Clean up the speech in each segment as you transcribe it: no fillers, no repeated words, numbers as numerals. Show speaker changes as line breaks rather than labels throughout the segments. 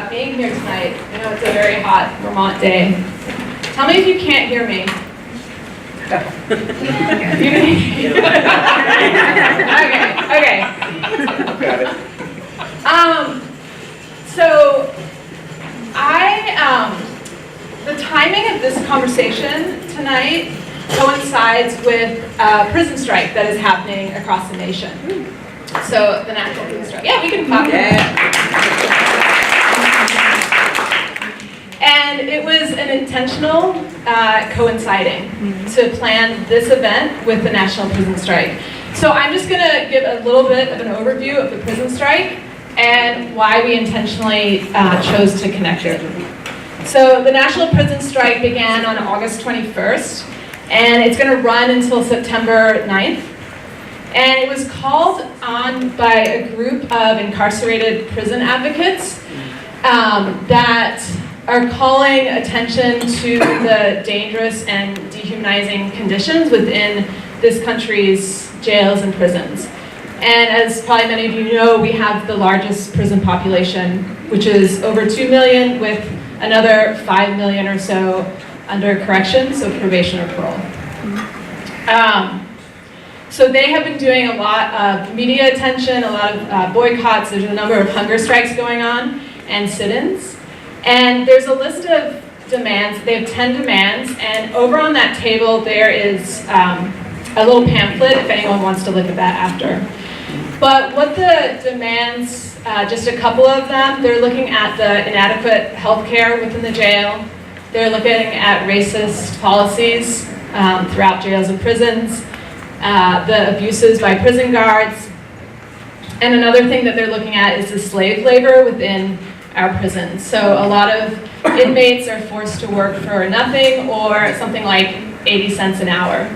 being here tonight. I know it's a very hot Vermont day. Tell me if you can't hear me. Okay.
Got it.
So the timing of this conversation tonight coincides with a prison strike that is happening across the nation. So the national prison strike. Yeah, we can clap. And it was an intentional coinciding to plan this event with the national prison strike. So I'm just going to give a little bit of an overview of the prison strike and why we intentionally chose to connect it. So the national prison strike began on August 21st, and it's going to run until September 9th. And it was called on by a group of incarcerated prison advocates that are calling attention to the dangerous and dehumanizing conditions within this country's jails and prisons. And as probably many of you know, we have the largest prison population, which is over 2 million, with another 5 million or so under correction, so probation or parole. So they have been doing a lot of media attention, a lot of boycotts. There's a number of hunger strikes going on and sit-ins. And there's a list of demands. They have 10 demands, and over on that table there is a little pamphlet if anyone wants to look at that after. But what the demands, just a couple of them, they're looking at the inadequate health care within the jail. They're looking at racist policies throughout jails and prisons, the abuses by prison guards. And another thing that they're looking at is the slave labor within our prisons. So a lot of inmates are forced to work for nothing or something like 80 cents an hour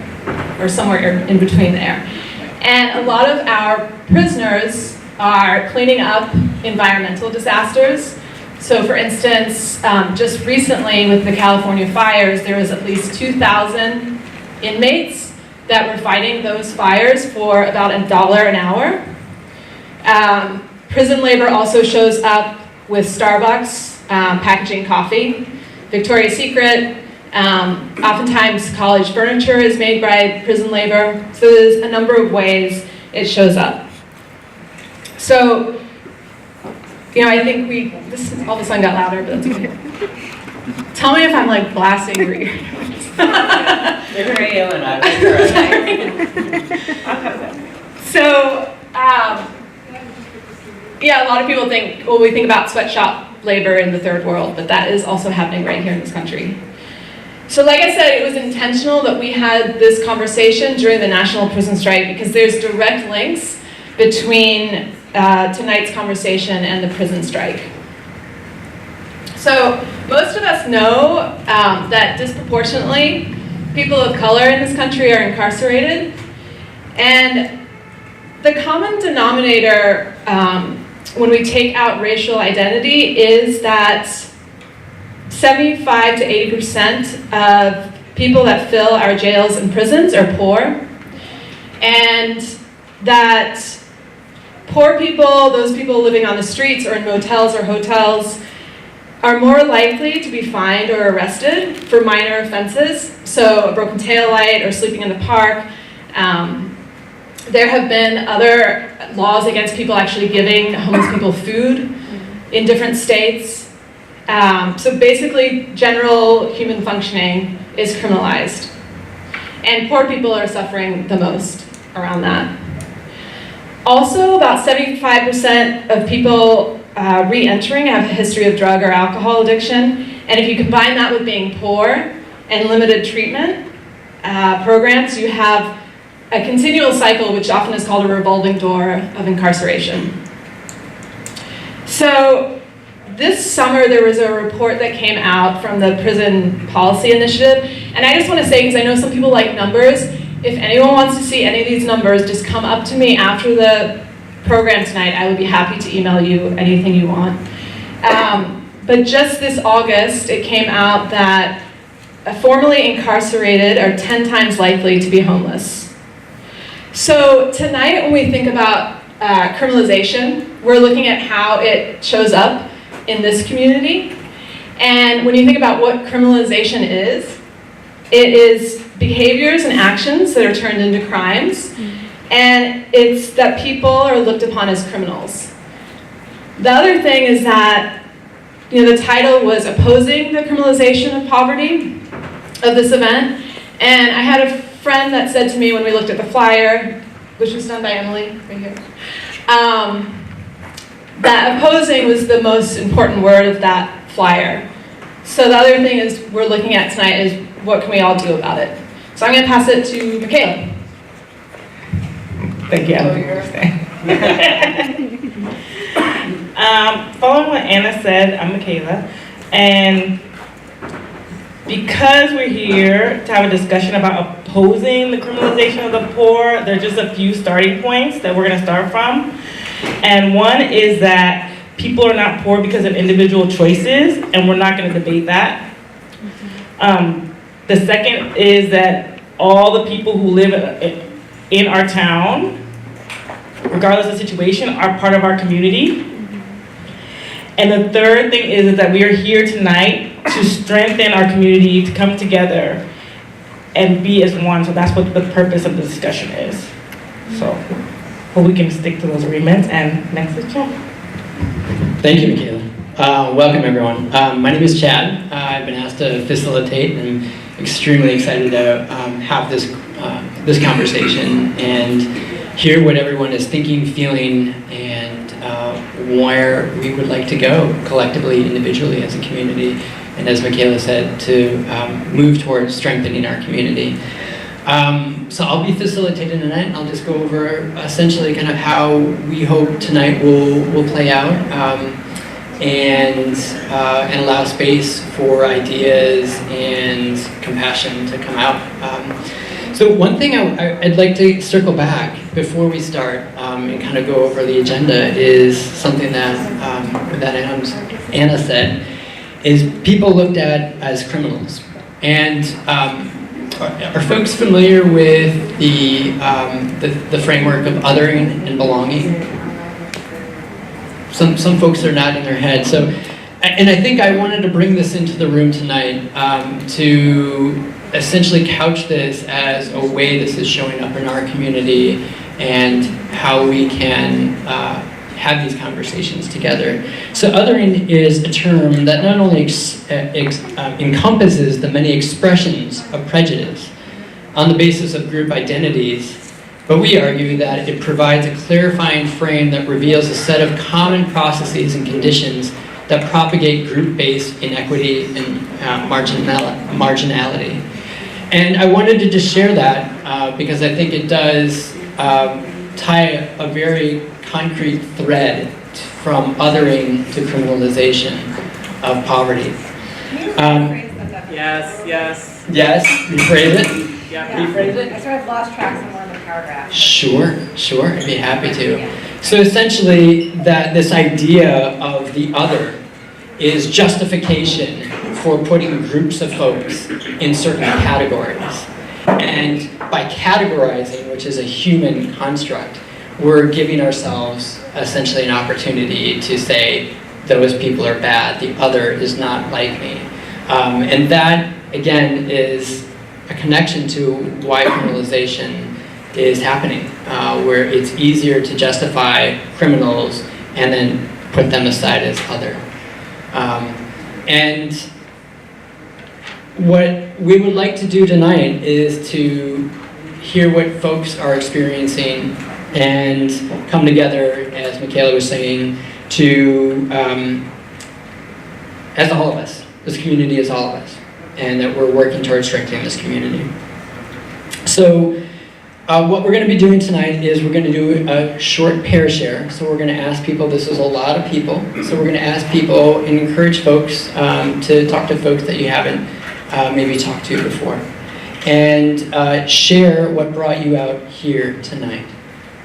or somewhere in between there. And a lot of our prisoners are cleaning up environmental disasters. So for instance, just recently with the California fires, there was at least 2,000 inmates that were fighting those fires for about $1 an hour. Prison labor also shows up with Starbucks packaging coffee, Victoria's Secret. Oftentimes college furniture is made by prison labor. So there's a number of ways it shows up. So, I think all of a sudden got louder, but that's okay. Tell me if I'm like blasting your ears.
They're radio and I
So, a lot of people think, we think about sweatshop labor in the third world, but that is also happening right here in this country. So like I said, it was intentional that we had this conversation during the national prison strike because there's direct links between tonight's conversation and the prison strike. So most of us know that disproportionately people of color in this country are incarcerated, and the common denominator when we take out racial identity is that 75 to 80% of people that fill our jails and prisons are poor, and that poor people, those people living on the streets or in motels or hotels, are more likely to be fined or arrested for minor offenses, so a broken taillight or sleeping in the park. There have been other laws against people actually giving homeless people food in different states. So basically, general human functioning is criminalized. And poor people are suffering the most around that. Also, about 75% of people re-entering have a history of drug or alcohol addiction. And if you combine that with being poor and limited treatment programs, you have a continual cycle, which often is called a revolving door of incarceration. So this summer, there was a report that came out from the Prison Policy Initiative. And I just want to say, because I know some people like numbers, if anyone wants to see any of these numbers, just come up to me after the program tonight. I would be happy to email you anything you want. But just this August, it came out that formerly incarcerated are 10 times likely to be homeless. So tonight, when we think about criminalization, we're looking at how it shows up in this community. And when you think about what criminalization is, it is behaviors and actions that are turned into crimes, and it's that people are looked upon as criminals. The other thing is that, the title was opposing the criminalization of poverty of this event, and I had a friend that said to me when we looked at the flyer, which was done by Emily, right here, that opposing was the most important word of that flyer. So the other thing is we're looking at tonight is what can we all do about it. So I'm going to pass it to Michaela.
Thank you, following what Anna said, I'm Michaela, and because we're here to have a discussion about opposing the criminalization of the poor, there are just a few starting points that we're going to start from. And one is that people are not poor because of individual choices, and we're not going to debate that. The second is that all the people who live in our town, regardless of situation, are part of our community. And the third thing is that we are here tonight to strengthen our community, to come together and be as one. So that's what the purpose of the discussion is. So hope we can stick to those agreements. And next is Chad.
Thank you, Michaela. Welcome, everyone. My name is Chad. I've been asked to facilitate, and I'm extremely excited to have this conversation and hear what everyone is thinking, feeling, and where we would like to go collectively, individually, as a community, and as Michaela said, to move towards strengthening our community. So I'll be facilitating tonight, and I'll just go over essentially kind of how we hope tonight will play out, and allow space for ideas and compassion to come out. So one thing I'd like to circle back before we start and kind of go over the agenda is something that Anna said, is people looked at as criminals. And are folks familiar with the framework of othering and belonging? Some folks are nodding their head. So, and I think I wanted to bring this into the room tonight to essentially couch this as a way this is showing up in our community and how we can have these conversations together. So othering is a term that not only encompasses the many expressions of prejudice on the basis of group identities, but we argue that it provides a clarifying frame that reveals a set of common processes and conditions that propagate group-based inequity and marginality. And I wanted to just share that because I think it does tie a very concrete thread from othering to criminalization of poverty.
Yes.
Yes, rephrase it?
Yeah, rephrase it.
I sort of lost track somewhere in the paragraph.
Sure, I'd be happy to. So essentially, that this idea of the other is justification for putting groups of folks in certain categories. And by categorizing, which is a human construct, we're giving ourselves essentially an opportunity to say, those people are bad, the other is not like me. And that, again, is a connection to why criminalization is happening, where it's easier to justify criminals and then put them aside as other. And what we would like to do tonight is to hear what folks are experiencing and come together, as Michaela was saying, to, as all of us, this community is all of us, and that we're working towards strengthening this community. So what we're going to be doing tonight is we're going to do a short pair share. So we're going to ask people, this is a lot of people, so we're going to ask people and encourage folks to talk to folks that you haven't maybe talked to before, and share what brought you out here tonight.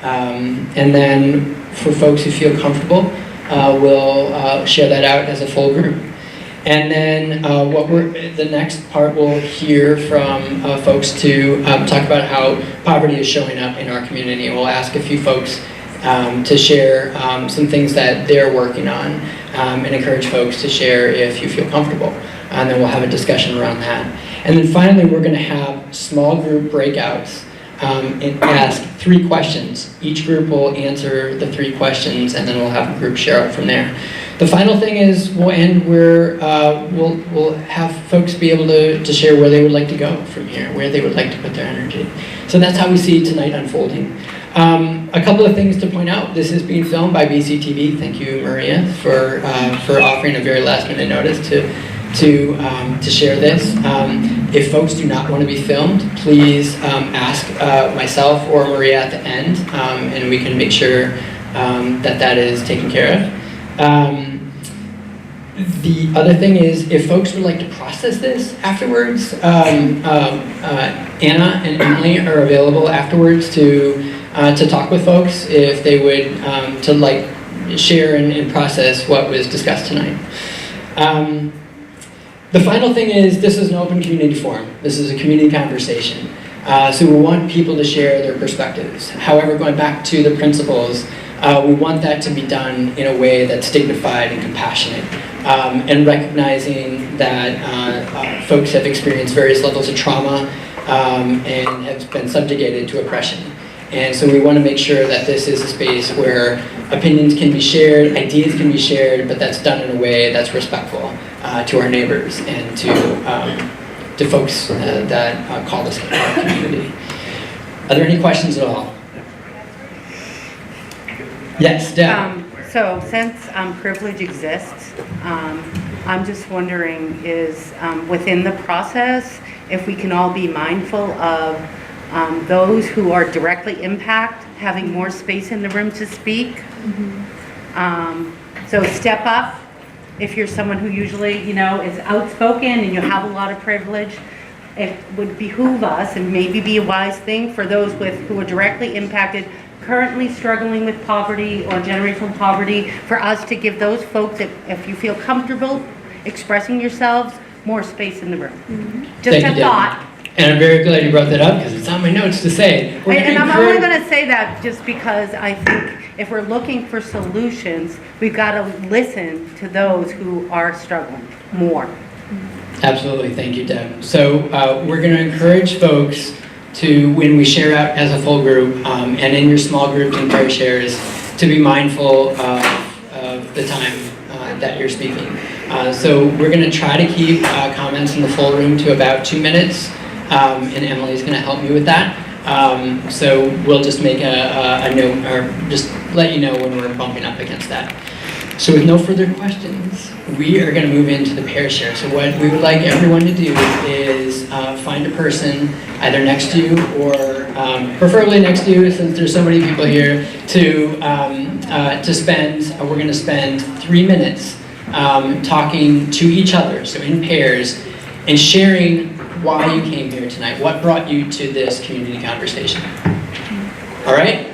And then for folks who feel comfortable, we'll share that out as a full group. And then the next part we'll hear from folks to talk about how poverty is showing up in our community. We'll ask a few folks to share some things that they're working on, and encourage folks to share if you feel comfortable. And then we'll have a discussion around that. And then finally, we're going to have small group breakouts and ask 3 questions. Each group will answer the 3 questions, and then we'll have a group share out from there. The final thing is we'll end where we'll have folks be able to share where they would like to go from here, where they would like to put their energy. So that's how we see tonight unfolding. A couple of things to point out. This is being filmed by BCTV. Thank you, Maria, for offering a very last minute notice to share this. If folks do not want to be filmed, please ask myself or Maria at the end, and we can make sure that is taken care of. The other thing is, if folks would like to process this afterwards, Anna and Emily are available afterwards to talk with folks if they would to share and process what was discussed tonight. The final thing is, this is an open community forum. This is a community conversation. So we want people to share their perspectives. However, going back to the principles, we want that to be done in a way that's dignified and compassionate, and recognizing that folks have experienced various levels of trauma and have been subjugated to oppression. And so we want to make sure that this is a space where opinions can be shared, ideas can be shared, but that's done in a way that's respectful to our neighbors and to folks that call us our community. Are there any questions at all? Yes, Deb.
So since privilege exists, I'm just wondering is within the process, if we can all be mindful of those who are directly impacted having more space in the room to speak. So step up if you're someone who usually, is outspoken and you have a lot of privilege. It would behoove us, and maybe be a wise thing for those who are directly impacted, currently struggling with poverty or generational poverty, for us to give those folks, if you feel comfortable expressing yourselves, more space in the room. Just
Thank
a
you,
thought.
And I'm very glad you brought that up because it's on my notes to say.
And I'm only going to say that just because I think if we're looking for solutions, we've got to listen to those who are struggling more.
Absolutely, thank you, Deb. So we're going to encourage folks to, when we share out as a full group, and in your small groups and pair shares, to be mindful of the time that you're speaking. So we're going to try to keep comments in the full room to about 2 minutes, and Emily's going to help me with that. So we'll just make a note, or just let you know when we're bumping up against that. So with no further questions, we are going to move into the pair share. So what we would like everyone to do is find a person either next to you or preferably next to you, since there's so many people here, to spend, we're going to spend 3 minutes talking to each other, so in pairs, and sharing why you came here tonight, what brought you to this community conversation. All right?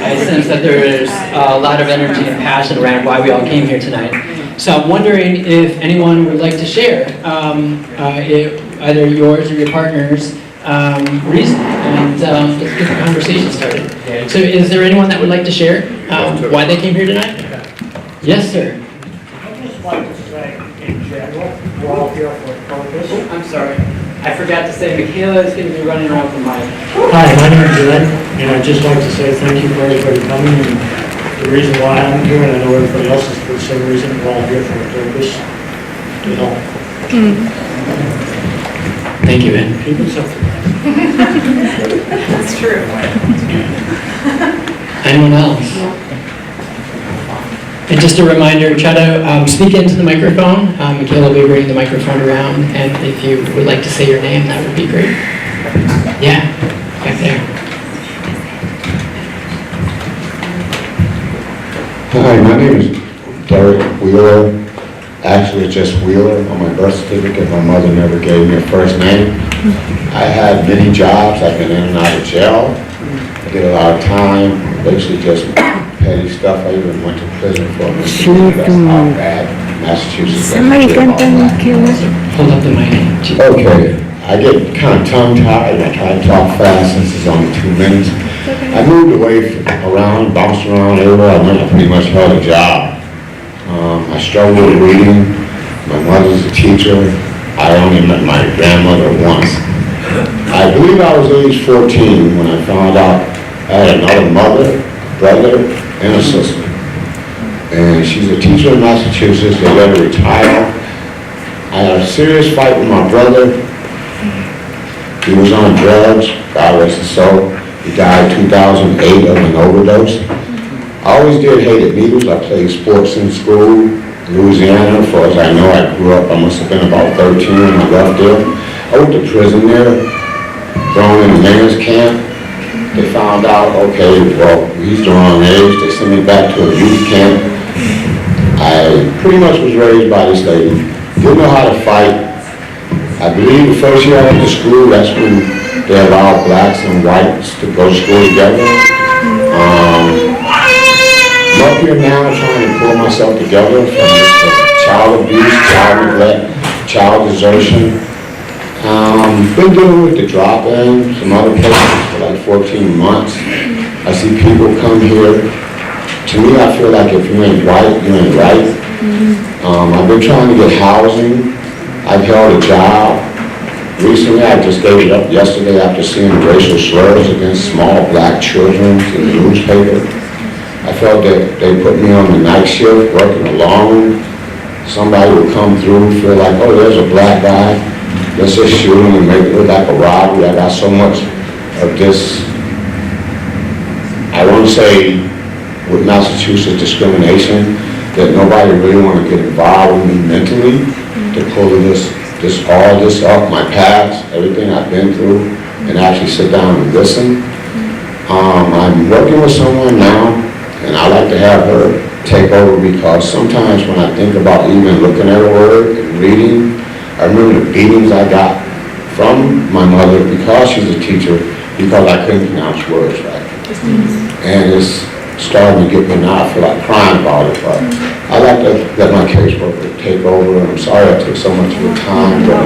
I sense that there is a lot of energy and passion around why we all came here tonight. So I'm wondering if anyone would like to share either yours or your partner's reason, and let's get the conversation started. So is there anyone that would like to share why they came here tonight? Yes, sir.
I'd just like to say, in general, we're all here for a purpose.
I'm sorry. I forgot to say Michaela is going to be running around the mic.
Hi, my name is Ed, and I'd just like to say thank you for everybody coming, and the reason why I'm here, and I know everybody else is for the same reason, we're all here for a purpose, to help.
Thank you, Ed.
Keep it simple.
That's true.
Anyone else? And just a reminder, try to speak into the microphone. Michaela will be bringing the microphone around, and if you would like to say your name, that would be great. Yeah, back there.
Hi, my name is Derek Wheeler. Actually, it's just Wheeler on my birth certificate. My mother never gave me a first name. I had many jobs. I've been in and out of jail. I did a lot of time, basically just petty stuff. I even went to prison for a misdemeanor. That's how bad Massachusetts.
Somebody canta Michaela.
Hold up the mic.
Okay, I get kind of tongue-tied. I try to talk fast since it's only 2 minutes. I moved away around, bounced around everywhere I went. I pretty much held a job. I struggled with reading. My mother's a teacher. I only met my grandmother once. I believe I was age 14 when I found out I had another mother, brother, and a sister. And she's a teacher in Massachusetts. They let her retire. I had a serious fight with my brother. He was on drugs, God rest his soul. He died in 2008 of an overdose. I always did hate needles. I played sports in school, Louisiana. As far as I know, I grew up, I must have been about 13 when I left there. I went to prison there, thrown in a man's camp. They found out, okay, well, he's the wrong age. They sent me back to a youth camp. I pretty much was raised by this lady. Didn't know how to fight. I believe the first year I went to school, that's when they allowed blacks and whites to go to school together. I'm up here now trying to pull myself together from this child abuse, child neglect, child desertion. Been dealing with the drop-in, some other places for like 14 months. I see people come here. To me, I feel like if you ain't white, you ain't right. I've been trying to get housing. I've held a job. Recently, I just gave it up yesterday after seeing racial slurs against small black children in the newspaper. I felt that they put me on the night shift, working alone. Somebody would come through, feel like, oh, there's a black guy. Let's just shoot him and make it look like a robbery. I got so much of this, I want to say, with Massachusetts discrimination, that nobody really want to get involved with me mentally to pull all this up, my past, everything I've been through, and actually sit down and listen. I'm working with someone now, and I like to have her take over because sometimes when I think about even looking at a word and reading, I remember the beatings I got from my mother because she's a teacher, because I couldn't pronounce words right. And it's starting to get me now. I feel like crying about it, but I like to let my caseworker take over. I'm sorry I took so much of your time, but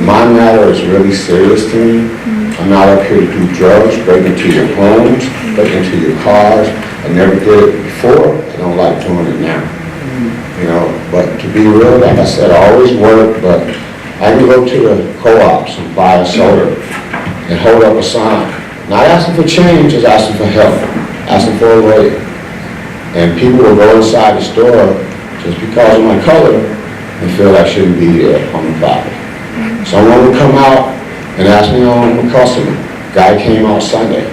my matter is really serious to me. I'm not up here to do drugs, break into your homes, break into your cars. I never did it before. I don't like doing it now. You know, but to be real, like I said, I always work, but I can go to the co-ops and buy a soda and hold up a sign. Not asking for change, just asking for help, asking for a way. And people will go inside the store just because of my color and feel I shouldn't be there on the property. Someone would come out and ask me, I'm a customer. Guy came out Sunday,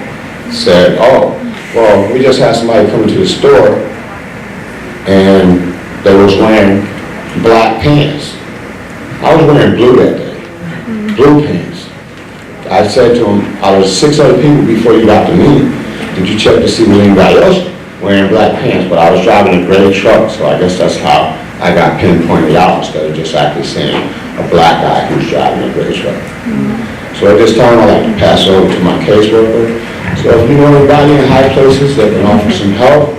said, oh, well, we just had somebody come into the store and they was wearing black pants. I was wearing blue that day, blue pants. I said to him, out of 6 other people before you got to me, did you check to see was anybody else wearing black pants? But I was driving a gray truck, so I guess that's how I got pinpointed out instead of just actually saying a black guy who's driving a gray truck. So at this time, I'd like to pass over to my caseworker. So if you know anybody in high places that can offer some help,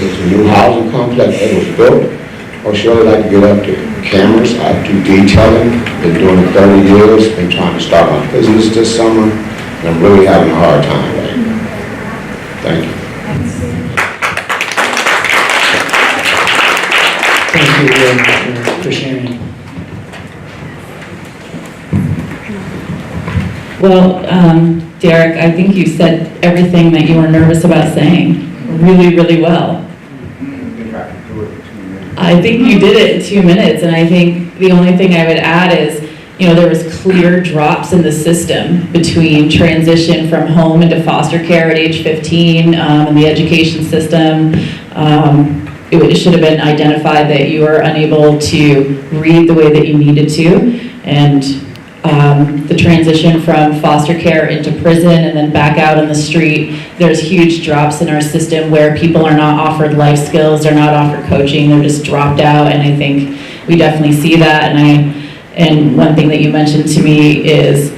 there's a new housing complex that was built, or surely like to get up to cameras. I do detailing, been doing it 30 years, been trying to start my business this summer, and I'm really having a hard time right now. Thank you.
Thank you very much for sharing.
Well, Derek, I think you said everything that you were nervous about saying really, really well. I think you did it in 2 minutes, and I think the only thing I would add is, you know, there was clear drops in the system between transition from home into foster care at age 15 in the education system. It should have been identified that you were unable to read the way that you needed to, and the transition from foster care into prison and then back out on the street, there's huge drops in our system where people are not offered life skills, they're not offered coaching, they're just dropped out, and I think we definitely see that. And one thing that you mentioned to me is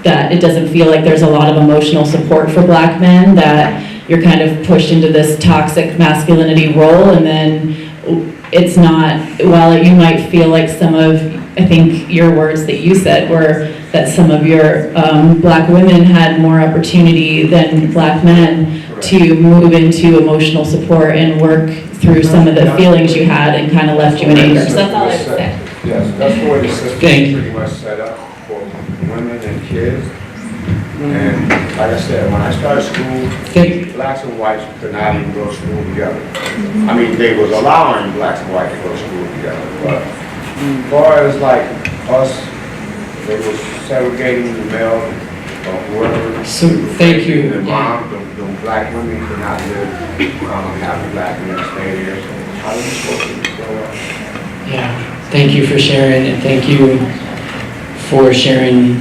that it doesn't feel like there's a lot of emotional support for Black men, that you're kind of pushed into this toxic masculinity role, and then it's not, while you might feel like some of, I think your words that you said were that some of your Black women had more opportunity than Black men to move into emotional support and work through some of the feelings you had, and kind of left you in anger. So that's all I would say.
Yes, that's the way the system is
Thank you.
pretty much set up for women and kids. And like I said, when I started school, blacks and whites could not even go to school together. I mean, they was allowing blacks and whites to go to school together, but as far as like us, they was segregating the male or whoever.
So thank you.
The mom, the black women could not live, have the black men stay there. So how are we supposed to go on?
Yeah, thank you for sharing, and thank you for sharing.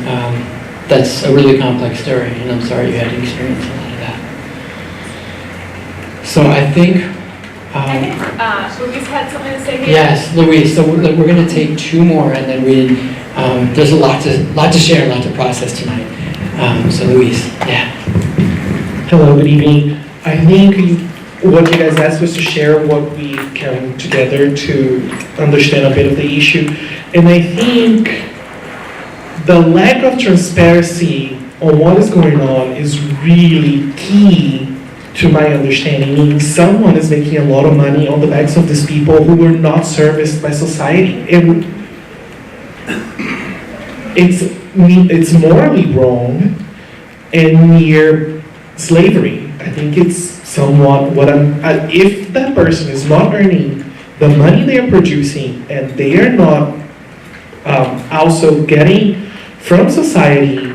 That's a really complex story, and I'm sorry you had to experience a lot of that. So I think...
I think Luis had something to say here.
Yes, Luis. So we're going to take 2 more, and then there's a lot to share, a lot to process tonight. So Luis, yeah.
Hello, good evening. I think what you guys asked was to share what we came together to understand a bit of the issue. And I think the lack of transparency on what is going on is really key to my understanding. Someone is making a lot of money on the backs of these people who were not serviced by society. And it's morally wrong and near slavery. I think it's somewhat if that person is not earning the money they are producing, and they are not also getting from society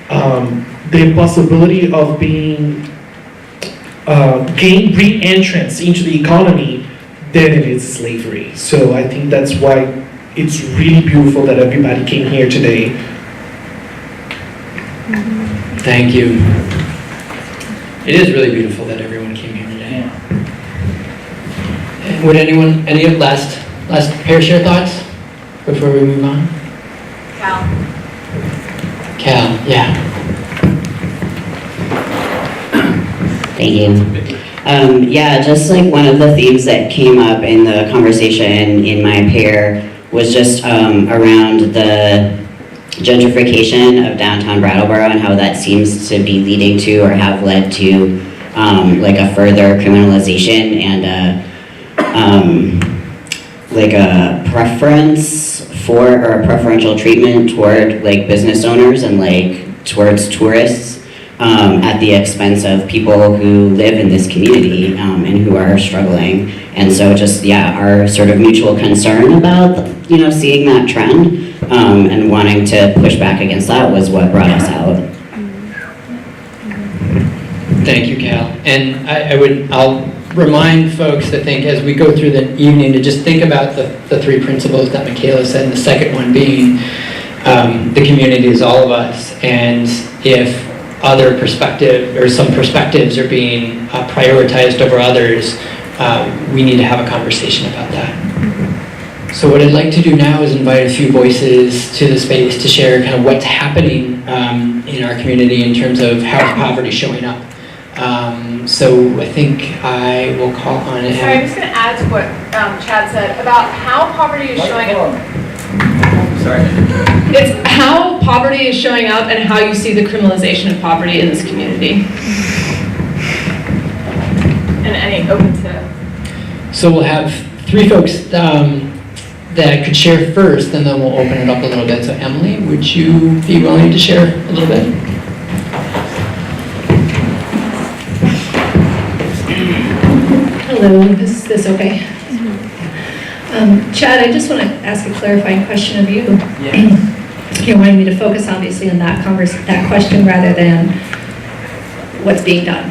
the possibility of being gain re-entrance into the economy, then it is slavery. So I think that's why it's really beautiful that everybody came here today.
Thank you. It is really beautiful that everyone came here today. And would anyone, any last pair share thoughts before we move on? Cal, yeah.
Thank you. Yeah, just like one of the themes that came up in the conversation in my pair was just around the gentrification of downtown Brattleboro and how that seems to be leading to or have led to like a further criminalization and like a preference for or a preferential treatment toward like business owners and like towards tourists at the expense of people who live in this community and who are struggling. And so just, yeah, our sort of mutual concern about, you know, seeing that trend and wanting to push back against that was what brought us out.
Thank you, Cal. And I'll remind folks to think as we go through the evening to just think about the 3 principles that Michaela said, and the second one being the community is all of us, and if other perspective or some perspectives are being prioritized over others, we need to have a conversation about that. So what I'd like to do now is invite a few voices to the space to share kind of what's happening in our community in terms of how is poverty showing up. So I think I will call on it.
Sorry, I'm just going to add to what Chad said about how poverty is showing up.
Sorry.
It's how poverty is showing up and how you see the criminalization of poverty in this community. And any open to...
So we'll have three folks that could share first, and then we'll open it up a little bit. So Emily, would you be willing to share a little bit?
Hello, is this okay? Chad, I just want to ask a clarifying question of you.
Yeah.
You're wanting me to focus obviously on that question rather than what's being done.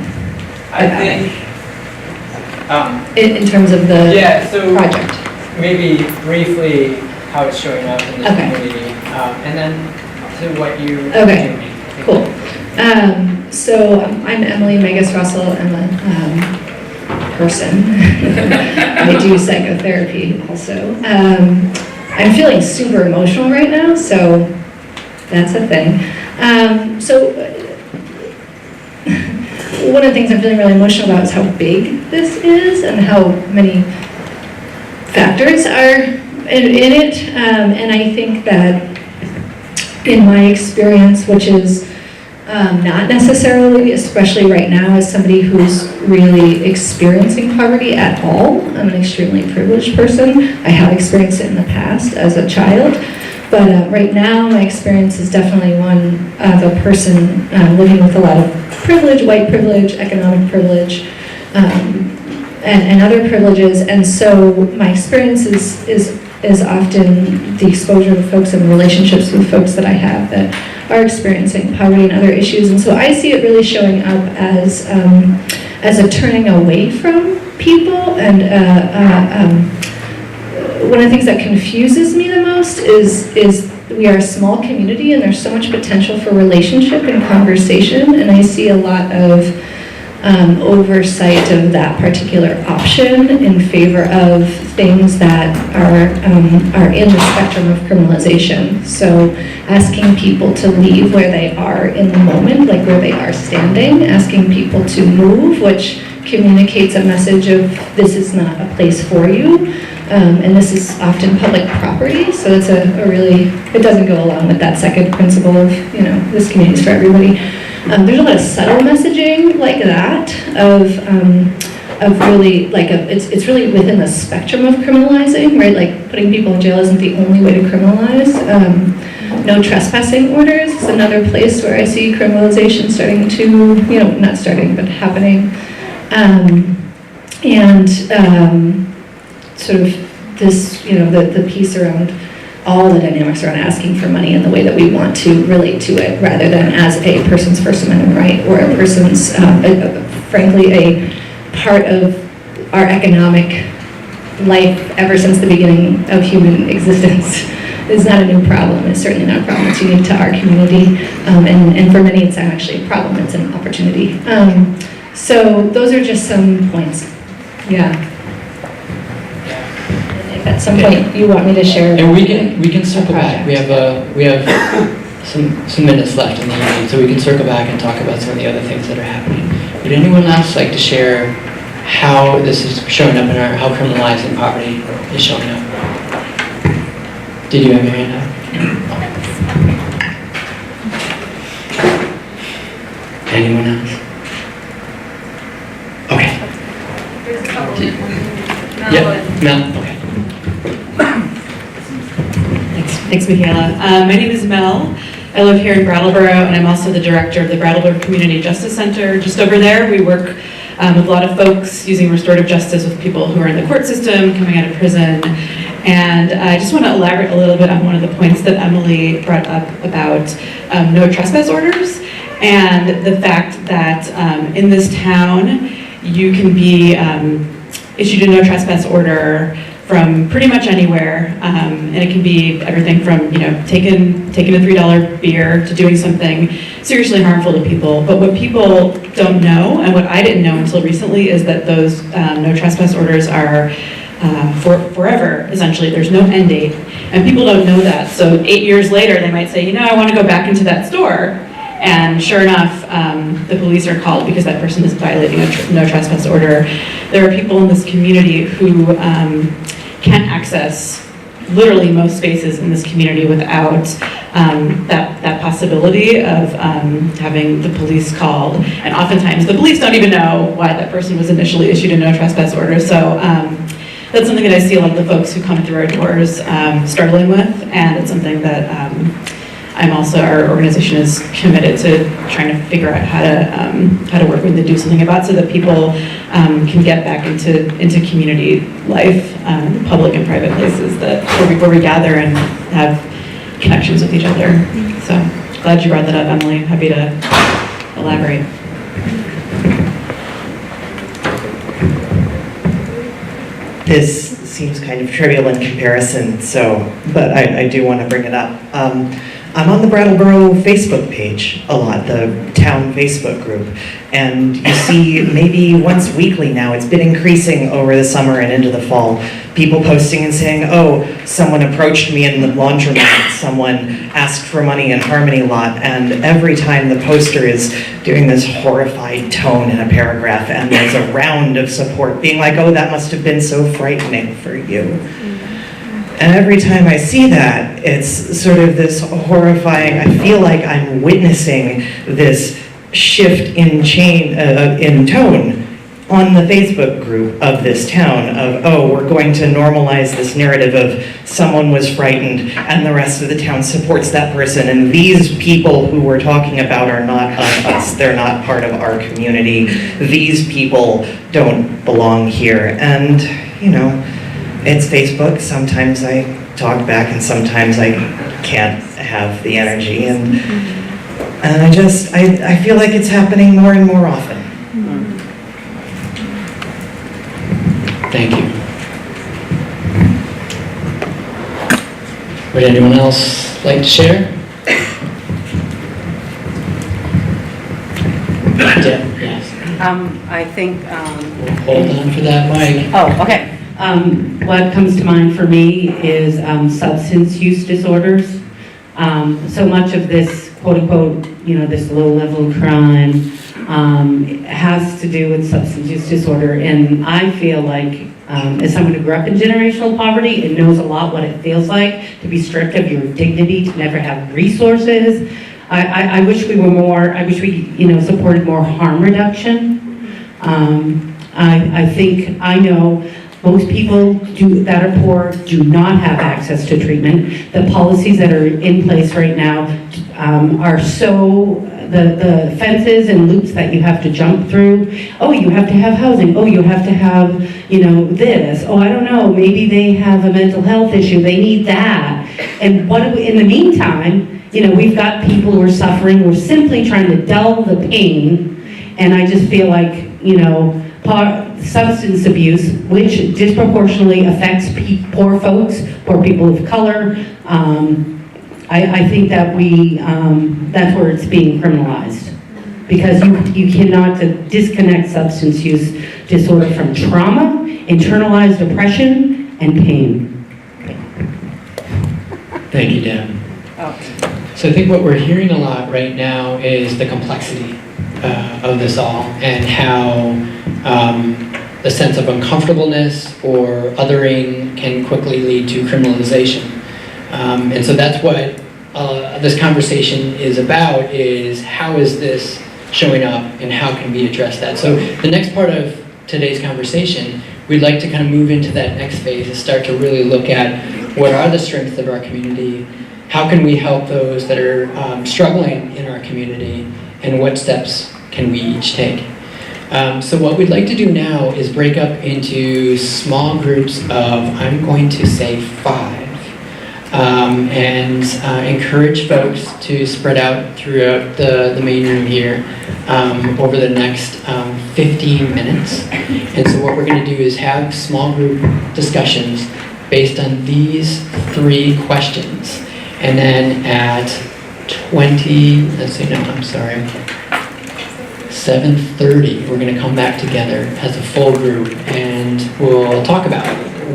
I think.
In terms of the
So
project.
maybe briefly how it's showing up in the
Okay.
community, and then to what you.
Okay. Cool. So I'm Emily Megas Russell. I'm a person. I do psychotherapy also. I'm feeling super emotional right now, so that's a thing. So one of the things I'm feeling really emotional about is how big this is and how many factors are in it. And I think that in my experience, which is not necessarily, especially right now, as somebody who's really experiencing poverty at all. I'm an extremely privileged person. I have experienced it in the past as a child, but right now my experience is definitely one of a person living with a lot of privilege, white privilege, economic privilege, and other privileges. And so my experience is often the exposure to folks and relationships with folks that I have that are experiencing poverty and other issues. And so I see it really showing up as a turning away from people. And one of the things that confuses me the most is we are a small community and there's so much potential for relationship and conversation. And I see a lot of oversight of that particular option in favor of things that are in the spectrum of criminalization. So asking people to leave where they are in the moment, like where they are standing, asking people to move, which communicates a message of this is not a place for you. And this is often public property, so it's a really, it doesn't go along with that second principle of, this community is for everybody. There's a lot of subtle messaging like that of really it's really within the spectrum of criminalizing, right? Like putting people in jail isn't the only way to criminalize. No trespassing orders is another place where I see criminalization starting to, not starting but happening, and sort of this, the piece around all the dynamics around asking for money in the way that we want to relate to it, rather than as a person's First Amendment right or a person's, frankly, a part of our economic life ever since the beginning of human existence. It's not a new problem. It's certainly not a problem. It's unique to our community, and for many, it's actually a problem. It's an opportunity. So those are just some points. Yeah. At some point, you want me to share?
And we can circle back. We have some minutes left in the evening, so we can circle back and talk about some of the other things that are happening. Would anyone else like to share how this is showing up how criminalizing poverty is showing up? Did you have your hand up? Anyone else? Okay.
There's a couple.
Yep. Mel. Okay.
Thanks, Michaela. My name is Mel. I live here in Brattleboro, and I'm also the director of the Brattleboro Community Justice Center. Just over there, we work with a lot of folks using restorative justice with people who are in the court system, coming out of prison. And I just want to elaborate a little bit on one of the points that Emily brought up about no trespass orders, and the fact that in this town, you can be issued a no trespass order from pretty much anywhere, and it can be everything from taking a $3 beer to doing something seriously harmful to people. But what people don't know, and what I didn't know until recently, is that those no trespass orders are forever, essentially. There's no end date. And people don't know that. So 8 years later, they might say, you know, I want to go back into that store. And sure enough, the police are called because that person is violating a no trespass order. There are people in this community who can't access literally most spaces in this community without that possibility of having the police called. And oftentimes the police don't even know why that person was initially issued a no trespass order. So that's something that I see a lot of the folks who come through our doors struggling with, and it's something that our organization is committed to trying to figure out how to work with and do something about, so that people can get back into community life, public and private places where we gather and have connections with each other. So glad you brought that up, Emily. Happy to elaborate.
This seems kind of trivial in comparison, but I do want to bring it up. I'm on the Brattleboro Facebook page a lot, the town Facebook group, and you see maybe once weekly now, it's been increasing over the summer and into the fall, people posting and saying, oh, someone approached me in the laundromat, someone asked for money in Harmony Lot, and every time the poster is doing this horrified tone in a paragraph, and there's a round of support being like, oh, that must have been so frightening for you. And every time I see that, it's sort of this horrifying, I feel like I'm witnessing this shift in tone on the Facebook group of this town of, oh, we're going to normalize this narrative of someone was frightened and the rest of the town supports that person, and these people who we're talking about are not of us, they're not part of our community, these people don't belong here. And, you know, it's Facebook, sometimes I talk back and sometimes I can't have the energy, and I feel like it's happening more and more often.
Thank you. Would anyone else like to share? Yes.
I think,
Hold on for that mic.
oh, okay.
What comes to mind for me is substance use disorders. So much of this quote-unquote, this low-level crime has to do with substance use disorder. And I feel like, as someone who grew up in generational poverty and knows a lot what it feels like to be stripped of your dignity, to never have resources, I wish we were more, I wish we, supported more harm reduction. I know most people that are poor do not have access to treatment. The policies that are in place right now are so, the fences and loops that you have to jump through. Oh, you have to have housing. Oh, you have to have, this. Oh, I don't know, maybe they have a mental health issue. They need that. And in the meantime, we've got people who are suffering. We're simply trying to dull the pain. And I just feel like, substance abuse, which disproportionately affects poor folks, poor people of color. I think that that's where it's being criminalized. Because you cannot disconnect substance use disorder from trauma, internalized oppression, and pain.
Thank you, Deb. So I think what we're hearing a lot right now is the complexity of this all, and how the sense of uncomfortableness or othering can quickly lead to criminalization. And so that's what this conversation is about, is how is this showing up and how can we address that? So the next part of today's conversation, we'd like to kind of move into that next phase and start to really look at what are the strengths of our community, how can we help those that are struggling in our community, and what steps can we each take. So what we'd like to do now is break up into small groups of, I'm going to say 5, and encourage folks to spread out throughout the main room here over the next 15 minutes. And so what we're going to do is have small group discussions based on these 3 questions. And then at 7:30, we're going to come back together as a full group, and we'll talk about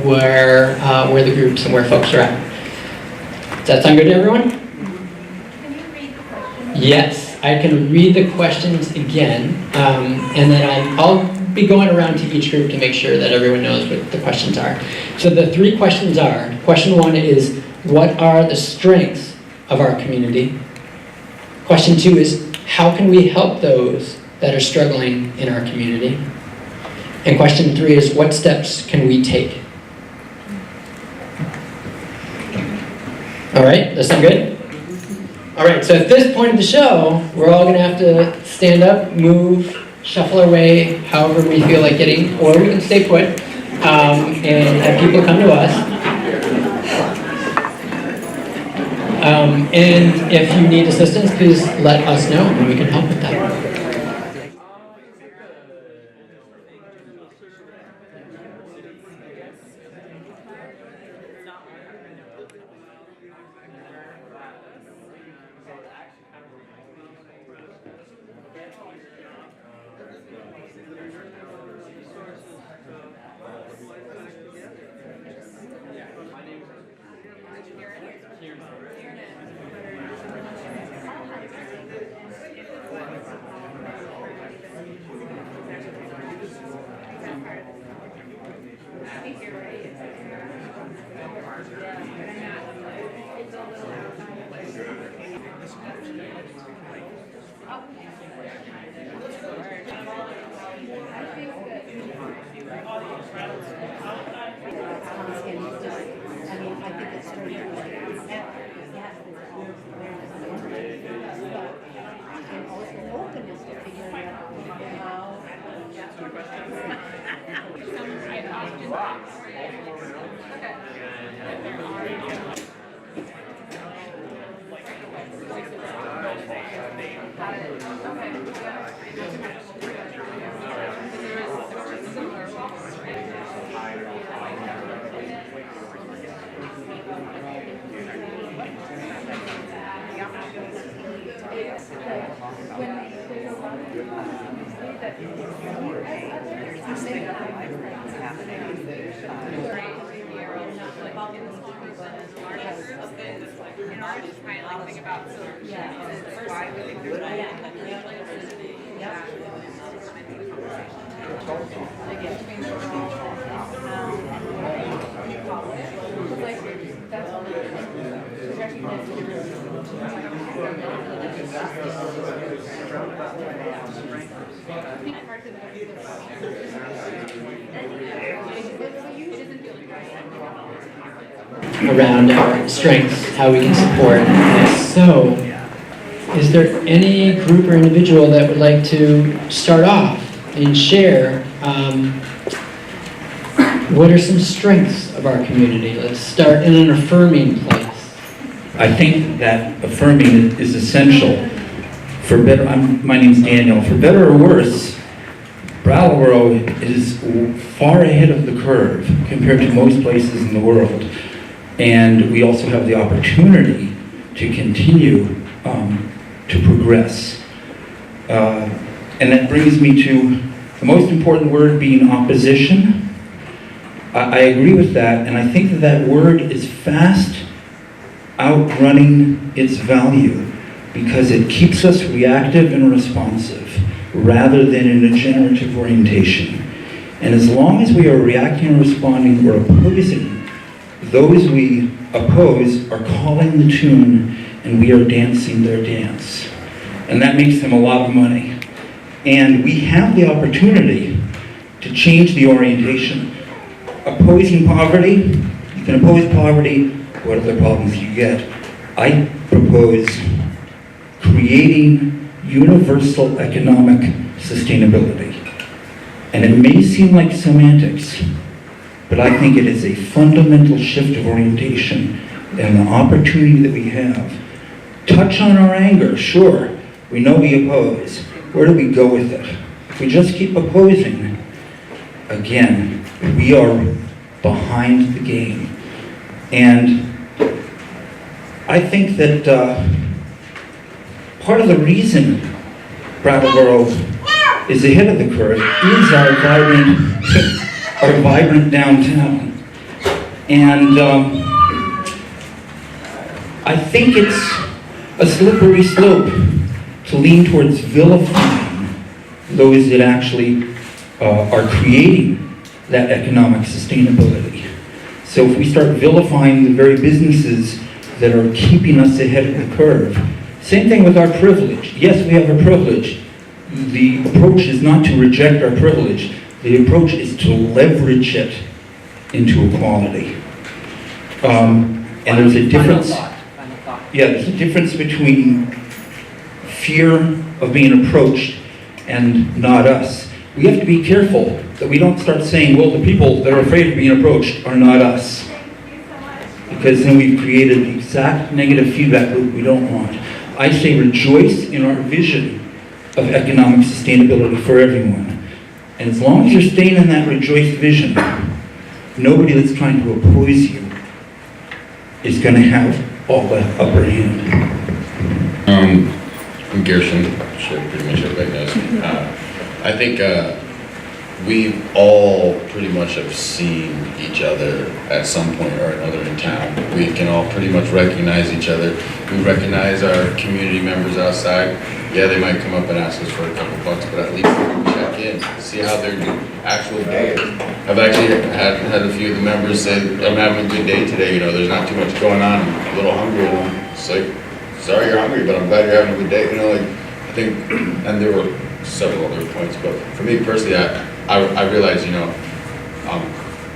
of where the groups and where folks are at. Does that sound good to everyone? Yes, I can read the questions again, and then I'll be going around to each group to make sure that everyone knows what the questions are. So the 3 questions are, question 1 is, what are the strengths of our community? Question 2 is, how can we help those that are struggling in our community? And question 3 is, what steps can we take? All right, that sound good? All right, so at this point of the show, we're all gonna have to stand up, move, shuffle our way however we feel like getting, or we can stay put and have people come to us. And if you need assistance, please let us know and we can help with that. Around our strengths, how we can support. So, is there any group or individual that would like to start off and share what are some strengths of our community? Let's start in an affirming place.
I think that affirming is essential. For better, my name's Daniel. For better or worse, Brattleboro is far ahead of the curve compared to most places in the world. And we also have the opportunity to continue to progress. And that brings me to the most important word being opposition. I agree with that, and I think that that word is fast outrunning its value because it keeps us reactive and responsive rather than in a generative orientation. And as long as we are reacting and responding or opposing, those we oppose are calling the tune and we are dancing their dance. And that makes them a lot of money. And we have the opportunity to change the orientation. Opposing poverty, you can oppose poverty, what other problems you get? I propose creating universal economic sustainability. And it may seem like semantics, but I think it is a fundamental shift of orientation and the opportunity that we have. Touch on our anger, sure. We know we oppose. Where do we go with it? If we just keep opposing, again, we are behind the game. And I think that part of the reason Brattleboro is ahead of the curve is our vibrant downtown. And I think it's a slippery slope to lean towards vilifying those that actually are creating that economic sustainability. So if we start vilifying the very businesses that are keeping us ahead of the curve, same thing with our privilege. Yes, we have a privilege. The approach is not to reject our privilege. The approach is to leverage it into equality. And there's a difference. Yeah, there's a difference between fear of being approached and not us. We have to be careful that we don't start saying, well, the people that are afraid of being approached are not us. Because then we've created the exact negative feedback loop we don't want. I say rejoice in our vision of economic sustainability for everyone. And as long as you're staying in that rejoiced vision, nobody that's trying to oppose you is going to have all the upper hand.
I'm Gershon, sure pretty much everybody knows me. I think we all pretty much have seen each other at some point or another in town. We can all pretty much recognize each other. We recognize our community members outside. Yeah, they might come up and ask us for a couple bucks, but at least we check in, see how their actual day is. I've actually had a few of the members say, I'm having a good day today, you know, there's not too much going on, I'm a little hungry, and it's like, sorry you're hungry, but I'm glad you're having a good day, you know, like, I think, and there were several other points, but for me personally, I realized, you know,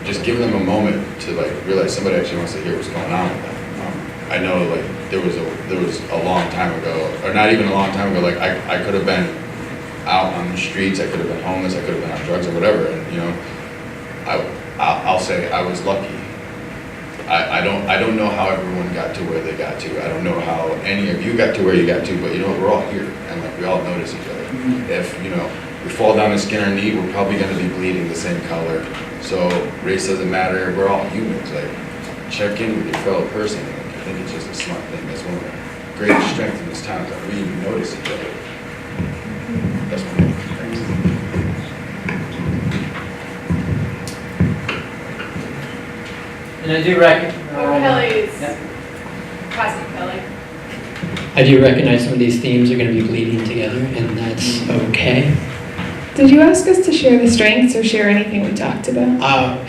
just giving them a moment to like realize somebody actually wants to hear what's going on with them. I know like there was a long time ago, or not even a long time ago, like I could have been out on the streets, I could have been homeless, I could have been on drugs or whatever, and you know, I'll say I was lucky. I don't know how everyone got to where they got to. I don't know how any of you got to where you got to, but you know, we're all here, and like we all notice each other. If you know, we fall down and skin our knee, we're probably going to be bleeding the same color. So race doesn't matter. We're all humans. Like check in with your fellow person. Like, I think it's just a smart thing. That's one of the greatest strengths in this town is that we notice each other. That's one of the things.
And I do recognize. I do recognize some of these themes are going to be bleeding together, and that's okay.
Did you ask us to share the strengths or share anything we talked about?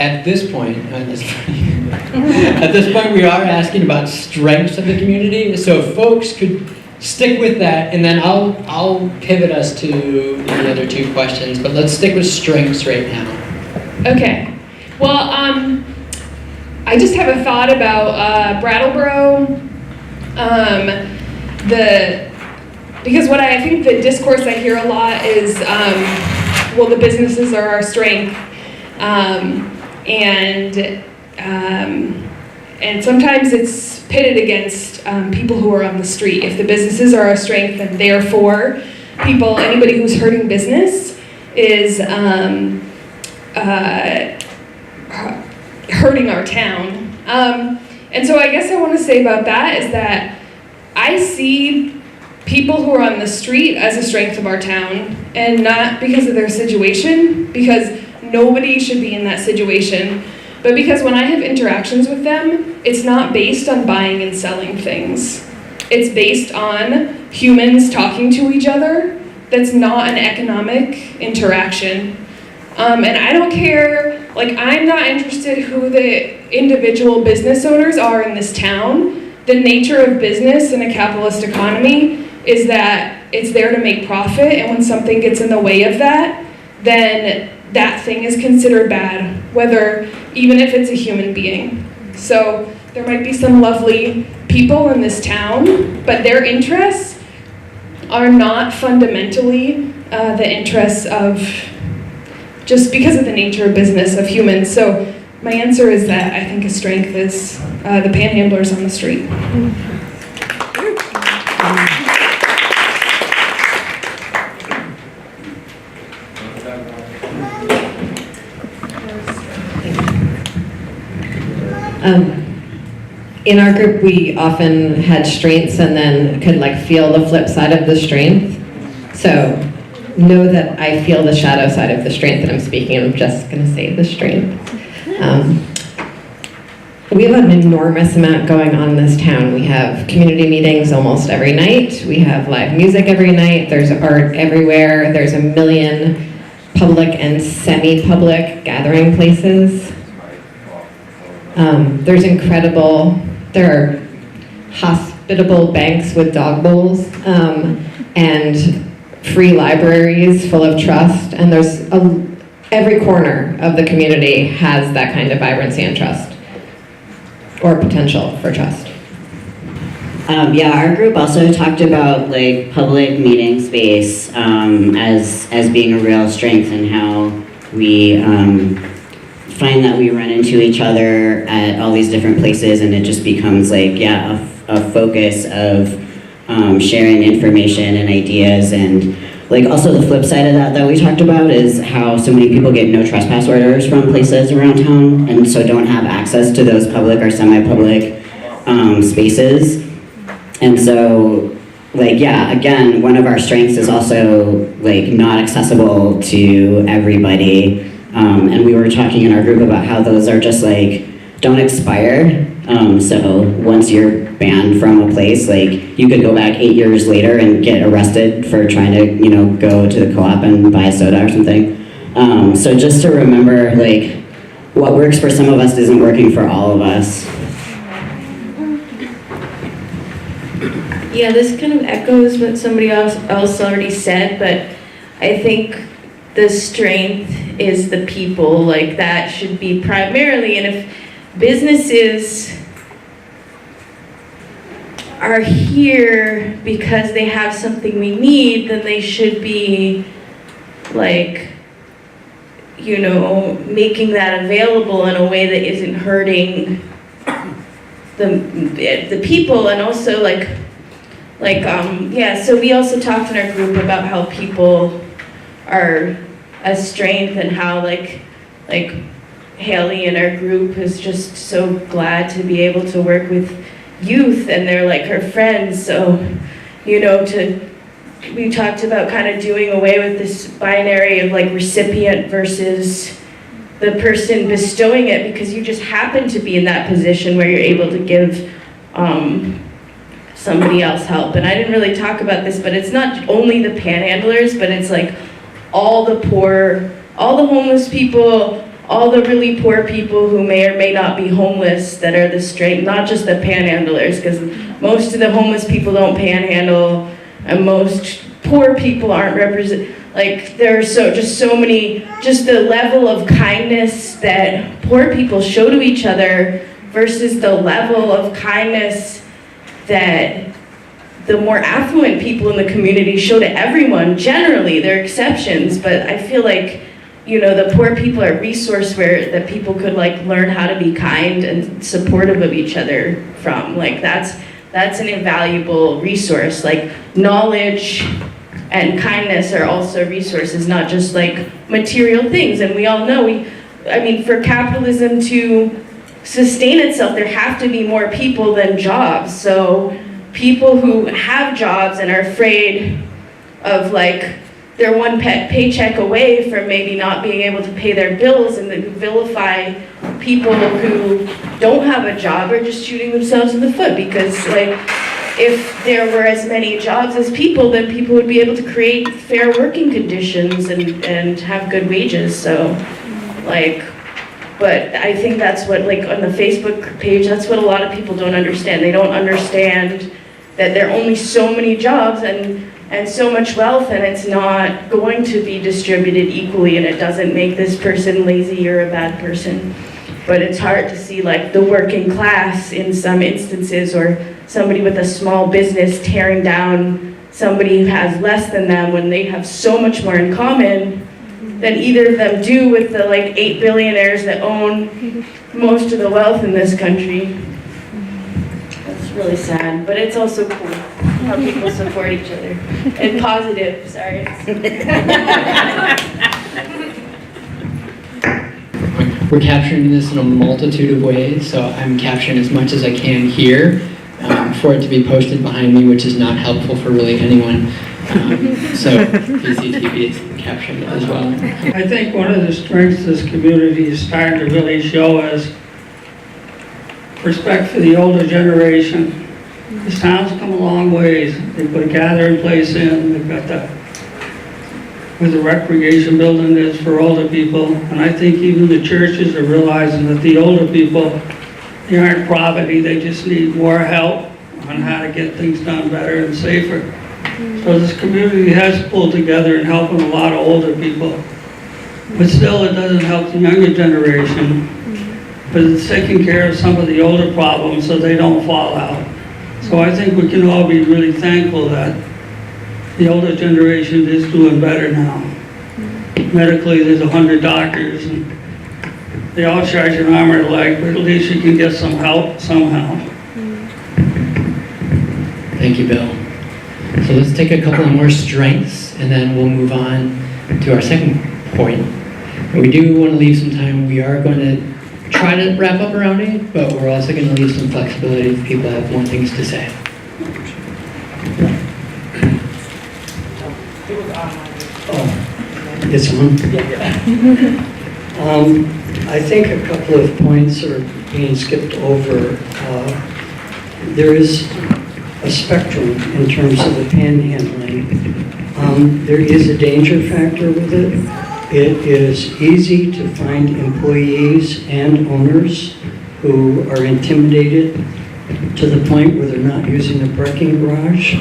At this point, at this point, we are asking about strengths of the community. So if folks could stick with that, and then I'll pivot us to the other two questions. But let's stick with strengths right now.
Okay. Well, I just have a thought about Brattleboro. Because what I think the discourse I hear a lot is, well, the businesses are our strength, and sometimes it's pitted against people who are on the street. If the businesses are our strength, then therefore anybody who's hurting business is hurting our town. And so I guess I want to say about that is that I see people who are on the street as a strength of our town, and not because of their situation, because nobody should be in that situation, but because when I have interactions with them, it's not based on buying and selling things. It's based on humans talking to each other. That's not an economic interaction. And I don't care, like I'm not interested who the individual business owners are in this town. The nature of business in a capitalist economy is that it's there to make profit, and when something gets in the way of that, then that thing is considered bad, even if it's a human being. So there might be some lovely people in this town, but their interests are not fundamentally the interests of, just because of the nature of business of humans. So my answer is that I think a strength is the panhandlers on the street.
In our group, we often had strengths and then could like feel the flip side of the strength. So know that I feel the shadow side of the strength that I'm speaking. I'm just going to say the strength. we have an enormous amount going on in this town. We have community meetings almost every night. We have live music every night. There's art everywhere. There's a million public and semi-public gathering places. There are hospitable banks with dog bowls, and free libraries full of trust, and every corner of the community has that kind of vibrancy and trust, or potential for trust.
Yeah, our group also talked about like public meeting space as being a real strength, and how we find that we run into each other at all these different places, and it just becomes like, yeah, a focus of sharing information and ideas. And like also the flip side of that we talked about is how so many people get no trespass orders from places around town, and so don't have access to those public or semi-public spaces. And so, like, yeah, again, one of our strengths is also like not accessible to everybody. And we were talking in our group about how those are just like, don't expire. So once you're banned from a place, like you could go back 8 years later and get arrested for trying to, go to the co-op and buy a soda or something. So just to remember, like, what works for some of us isn't working for all of us.
Yeah, this kind of echoes what somebody else already said, but I think the strength is the people, like that should be primarily, and if businesses are here because they have something we need, then they should be like, making that available in a way that isn't hurting the people. And also so we also talked in our group about how people are a strength, and how like Haley in our group is just so glad to be able to work with youth, and they're like her friends. So, we talked about kind of doing away with this binary of like recipient versus the person bestowing it, because you just happen to be in that position where you're able to give somebody else help. And I didn't really talk about this, but it's not only the panhandlers, but it's like all the poor, all the homeless people, all the really poor people who may or may not be homeless that are the strength, not just the panhandlers, because most of the homeless people don't panhandle, and most poor people aren't represented. Like, there are so many, just the level of kindness that poor people show to each other versus the level of kindness that the more affluent people in the community show to everyone. Generally, there are exceptions, but I feel like, the poor people are a resource that people could like learn how to be kind and supportive of each other from. Like that's an invaluable resource. Like knowledge and kindness are also resources, not just like material things. And we all know, for capitalism to sustain itself, there have to be more people than jobs. So people who have jobs and are afraid of like, they're one paycheck away from maybe not being able to pay their bills, and then vilify people who don't have a job are just shooting themselves in the foot, because like if there were as many jobs as people, then people would be able to create fair working conditions and have good wages. So but I think that's what, like on the Facebook page, that's what a lot of people don't understand. They don't understand that there are only so many jobs and so much wealth, and it's not going to be distributed equally, and it doesn't make this person lazy or a bad person. But it's hard to see like the working class in some instances, or somebody with a small business tearing down somebody who has less than them when they have so much more in common than either of them do with the like 8 billionaires that own most of the wealth in this country. That's really sad, but it's also cool how people support each other. And positive, sorry.
We're capturing this in a multitude of ways, so I'm capturing as much as I can here for it to be posted behind me, which is not helpful for really anyone. So PCTV is capturing it as well.
I think one of the strengths this community is starting to really show is respect for the older generation. This town's come a long ways. They put a gathering place in, they've got where the recreation building is for older people. And I think even the churches are realizing that the older people, they aren't poverty, they just need more help on how to get things done better and safer. So this community has pulled together and helping a lot of older people. But still, it doesn't help the younger generation. But it's taking care of some of the older problems so they don't fall out. So I think we can all be really thankful that the older generation is doing better now. Medically, there's 100 doctors, and they all charge an arm or a leg, but at least you can get some help somehow.
Thank you, Bill. So let's take a couple of more strengths, and then we'll move on to our second point. And we do want to leave some time. We are going to try to wrap up around 8, but we're also going to leave some flexibility if people have more things to say.
It's on? I think a couple of points are being skipped over. There is a spectrum in terms of the panhandling. There is a danger factor with it. It is easy to find employees and owners who are intimidated to the point where they're not using the parking garage.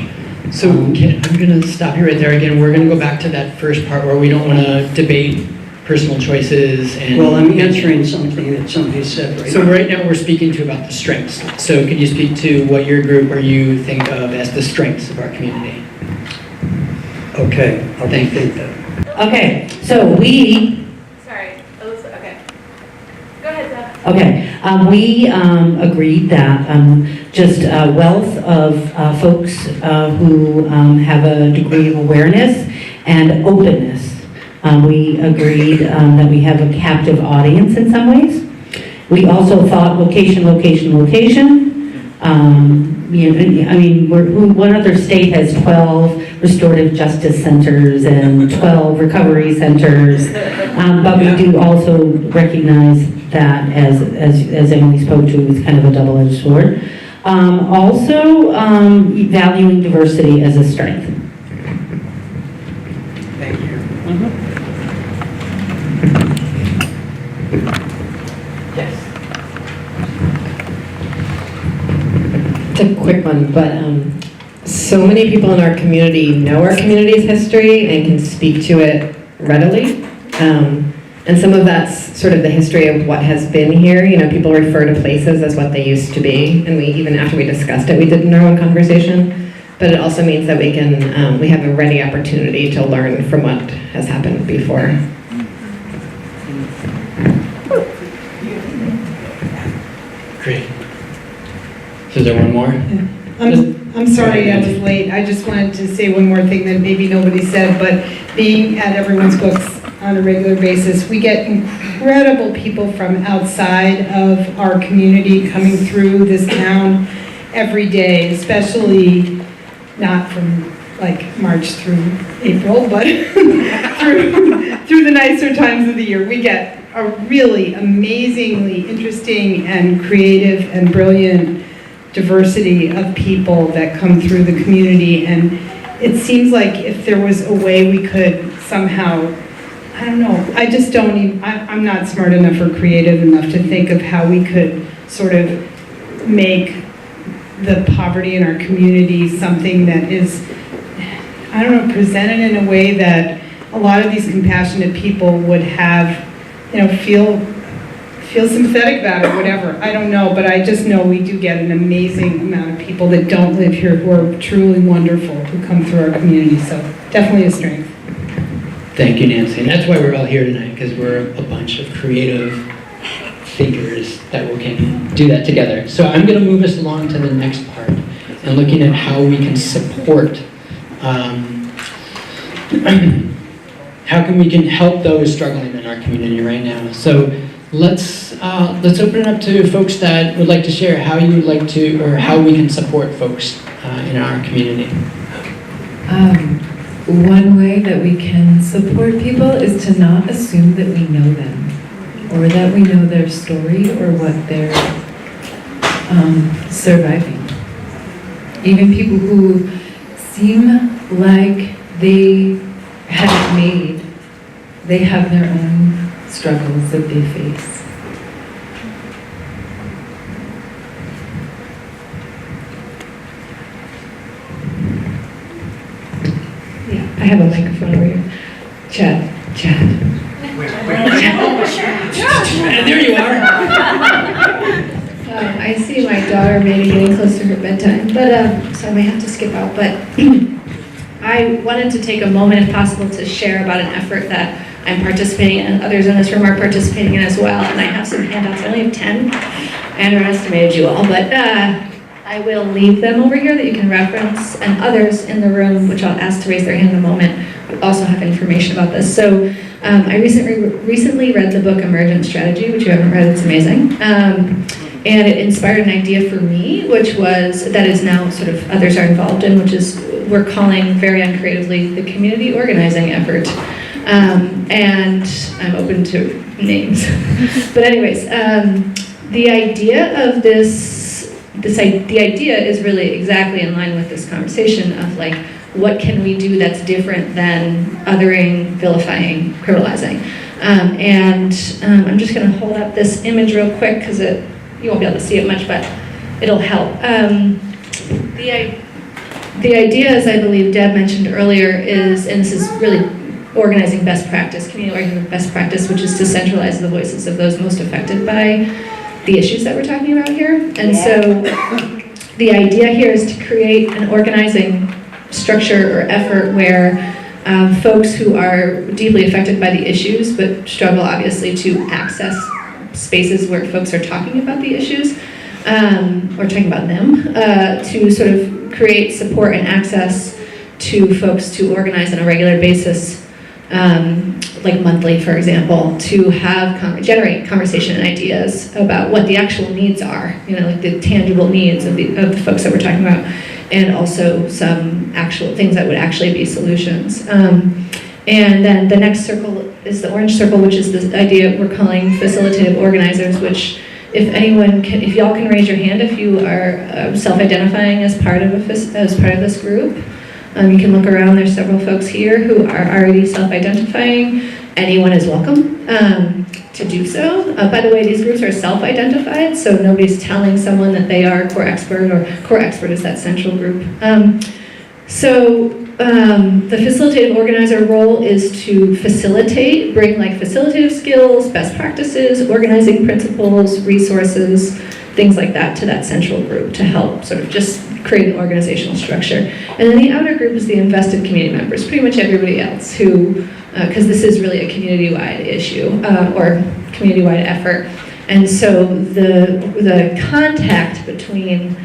So I'm going to stop you right there again. We're going to go back to that first part where we don't want to debate personal choices. And
well, I'm answering something that somebody said right
So
now.
right now we're speaking to about the strengths. So could you speak to what your group or you think of as the strengths of our community?
Okay, I'll think that.
Okay, so we,
Sorry, Elizabeth, okay. Go ahead, Deb.
okay, we agreed that just a wealth of folks who have a degree of awareness and openness. We agreed that we have a captive audience in some ways. We also thought location, location, location. You know, I mean, what other state has 12 restorative justice centers and 12 recovery centers? But we do also recognize that, as Emily spoke to, it's kind of a double-edged sword. Also, valuing diversity as a strength.
Thank you.
It's a quick one, but so many people in our community know our community's history and can speak to it readily. And some of that's sort of the history of what has been here. You know, people refer to places as what they used to be, and we, even after we discussed it, we did in our own conversation. But it also means that we can, we have a ready opportunity to learn from what has happened before.
Great. So is there one more?
I'm sorry I was late. I just wanted to say one more thing that maybe nobody said, but being at everyone's books on a regular basis, we get incredible people from outside of our community coming through this town every day, especially not from like March through April, but through the nicer times of the year. We get a really amazingly interesting and creative and brilliant diversity of people that come through the community, and it seems like if there was a way we could somehow, I don't know, I just don't even, I'm not smart enough or creative enough to think of how we could sort of make the poverty in our community something that is, I don't know, presented in a way that a lot of these compassionate people would have, you know, feel sympathetic about it, whatever. I don't know, but I just know we do get an amazing amount of people that don't live here who are truly wonderful, who come through our community, so definitely a strength.
Thank you, Nancy. And that's why we're all here tonight, because we're a bunch of creative thinkers that can do that together. So I'm going to move us along to the next part and looking at how we can support, how we can help those struggling in our community right now. So let's open it up to folks that would like to share how you would like to, or how we can support folks in our community.
One way that we can support people is to not assume that we know them, or that we know their story, or what their surviving. Even people who seem like they have it made, they have their own struggles that they face. Yeah, I have a microphone over here. Chad.
There you are.
I see my daughter maybe getting close to her bedtime, but so I might have to skip out. But I wanted to take a moment, if possible, to share about an effort that I'm participating in, and others in this room are participating in as well. And I have some handouts. I only have 10. I underestimated you all, but I will leave them over here that you can reference. And others in the room, which I'll ask to raise their hand in a moment, also have information about this. So I recently read the book Emergent Strategy, which you haven't read. It's amazing. And it inspired an idea for me, which was, that is now sort of others are involved in, which is we're calling very uncreatively the community organizing effort. And I'm open to names. But anyways, the idea of the idea is really exactly in line with this conversation of like, what can we do that's different than othering, vilifying, criminalizing? I'm just gonna hold up this image real quick because you won't be able to see it much, but it'll help. The idea, as I believe Deb mentioned earlier, is, and this is really organizing best practice, community organizing best practice, which is to centralize the voices of those most affected by the issues that we're talking about here. And so the idea here is to create an organizing structure or effort where folks who are deeply affected by the issues, but struggle obviously to access spaces where folks are talking about the issues, or talking about them, to sort of create support and access to folks to organize on a regular basis, like monthly, for example, to have generate conversation and ideas about what the actual needs are, like the tangible needs of the folks that we're talking about, and also some actual things that would actually be solutions. And then the next circle is the orange circle, which is this idea we're calling facilitative organizers, which if y'all can raise your hand if you are self-identifying as part of this group. You can look around, there's several folks here who are already self-identifying. Anyone is welcome to do so. By the way, these groups are self-identified, so nobody's telling someone that they are core expert, or core expert is that central group. The facilitative organizer role is to facilitate, bring like facilitative skills, best practices, organizing principles, resources, things like that to that central group to help sort of just create an organizational structure. And then the outer group is the invested community members, pretty much everybody else who, because this is really a community-wide issue, or community-wide effort. And so the contact between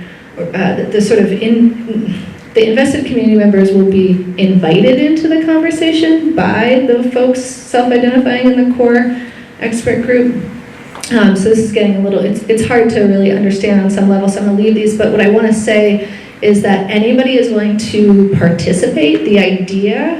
the invested community members will be invited into the conversation by the folks self-identifying in the core expert group. So this is getting a little, it's hard to really understand on some level, so I'm gonna leave these, but what I wanna say is that anybody is willing to participate. The idea,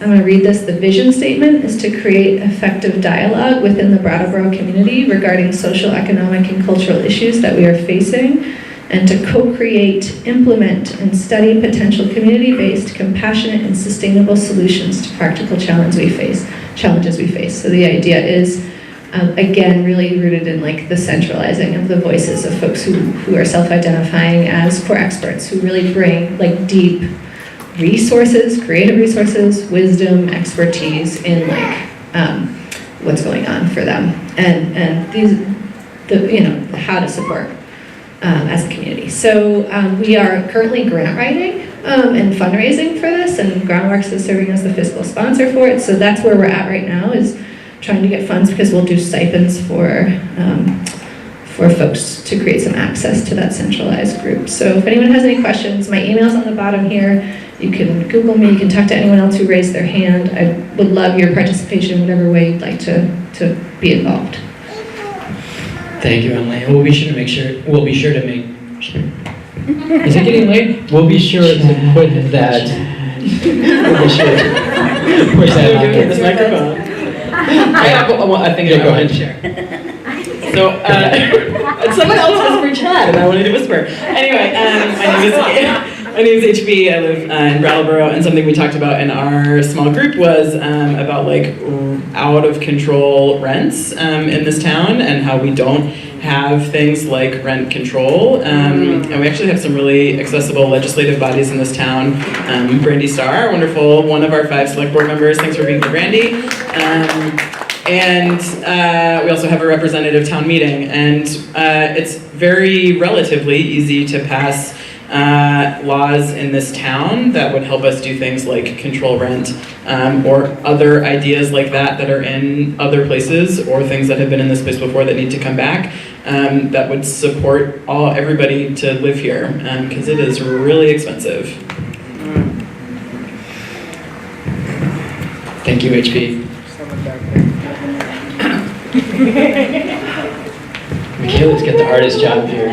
I'm gonna read this, the vision statement is to create effective dialogue within the Brattleboro community regarding social, economic, and cultural issues that we are facing, and to co-create, implement, and study potential community-based, compassionate, and sustainable solutions to practical challenges we face. So the idea is, again, really rooted in like the centralizing of the voices of folks who are self-identifying as core experts, who really bring like deep resources, creative resources, wisdom, expertise in like what's going on for them, and how to support as a community. So we are currently grant writing and fundraising for this, and Groundworks is serving as the fiscal sponsor for it. So that's where we're at right now, is trying to get funds, because we'll do stipends for folks to create some access to that centralized group. So if anyone has any questions, my email's on the bottom here. You can Google me, you can talk to anyone else who raised their hand. I would love your participation in whatever way you'd like to be involved.
Thank you, Emily. We'll be sure to make. Is it getting late? We'll be sure to put that. We'll be sure to push that on this microphone. I think I'll go ahead and share. So, someone else has
Chad, and I wanted to whisper. Anyway, my name is HB. I live in Brattleboro, and something we talked about in our small group was about like out of control rents in this town, and how we don't have things like rent control. And we actually have some really accessible legislative bodies in this town. Brandy Starr, wonderful, one of our 5 select board members. Thanks for being here, Brandy. And we also have a representative town meeting, and it's very relatively easy to pass laws in this town that would help us do things like control rent, or other ideas like that are in other places, or things that have been in this place before that need to come back, that would support everybody to live here, because it is really expensive.
Thank you, HP. Michaela's got the hardest job here.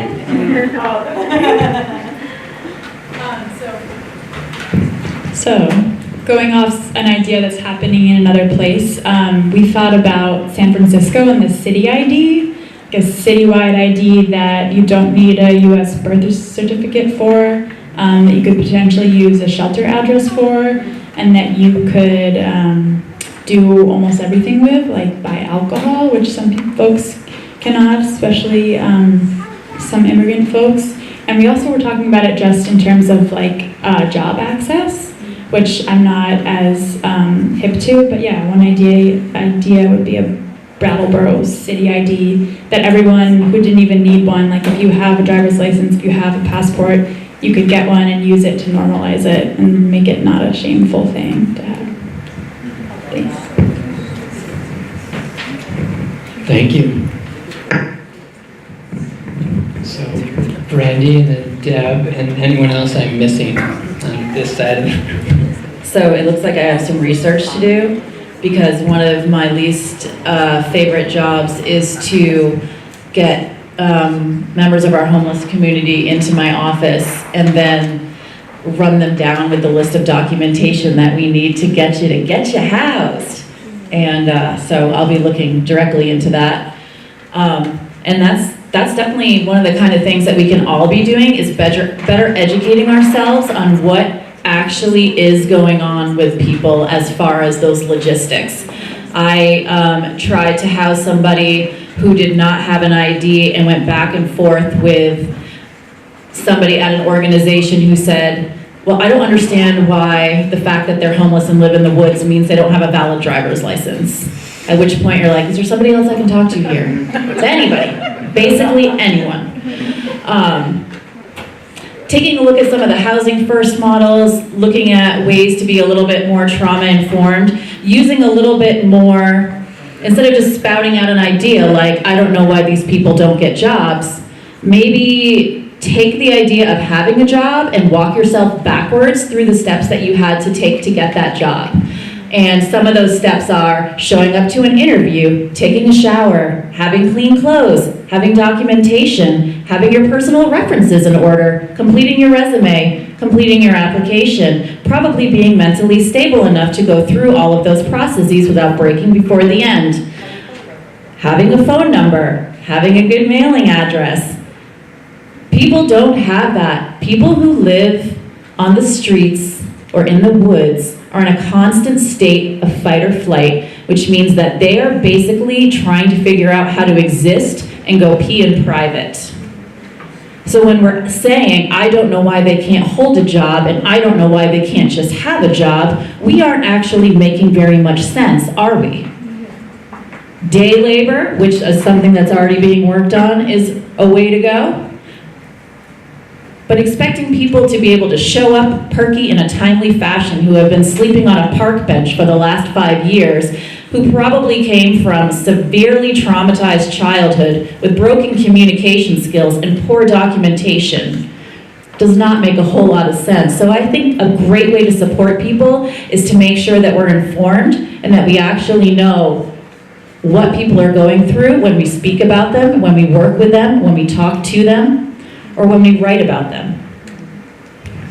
So, going off an idea that's happening in another place, we thought about San Francisco and the city ID, like a citywide ID that you don't need a US birth certificate for, that you could potentially use a shelter address for, and that you could do almost everything with, like buy alcohol, which some folks cannot, especially some immigrant folks. And we also were talking about it just in terms of like job access, which I'm not as hip to, but yeah, one idea would be a Brattleboro city ID that everyone who didn't even need one, like if you have a driver's license, if you have a passport, you could get one and use it to normalize it and make it not a shameful thing to have. Thanks.
Thank you. So, Brandy and then Deb and anyone else I'm missing on this side.
So it looks like I have some research to do, because one of my least favorite jobs is to get members of our homeless community into my office and then run them down with the list of documentation that we need to get you housed. And so I'll be looking directly into that. And that's definitely one of the kind of things that we can all be doing, is better educating ourselves on what actually is going on with people as far as those logistics. I tried to house somebody who did not have an ID and went back and forth with somebody at an organization who said, well, I don't understand why the fact that they're homeless and live in the woods means they don't have a valid driver's license. At which point you're like, is there somebody else I can talk to here? It's anybody, basically anyone. Taking a look at some of the housing first models, looking at ways to be a little bit more trauma informed, using a little bit more, instead of just spouting out an idea like, I don't know why these people don't get jobs, maybe take the idea of having a job and walk yourself backwards through the steps that you had to take to get that job. And some of those steps are showing up to an interview, taking a shower, having clean clothes, having documentation, having your personal references in order, completing your resume, completing your application, probably being mentally stable enough to go through all of those processes without breaking before the end. Having a phone number, having a good mailing address. People don't have that. People who live on the streets or in the woods are in a constant state of fight or flight, which means that they are basically trying to figure out how to exist and go pee in private. So when we're saying, I don't know why they can't hold a job and I don't know why they can't just have a job, we aren't actually making very much sense, are we? Day labor, which is something that's already being worked on, is a way to go. But expecting people to be able to show up perky in a timely fashion, who have been sleeping on a park bench for the last 5 years, who probably came from severely traumatized childhood with broken communication skills and poor documentation, does not make a whole lot of sense. So I think a great way to support people is to make sure that we're informed and that we actually know what people are going through when we speak about them, when we work with them, when we talk to them, or when we write about them.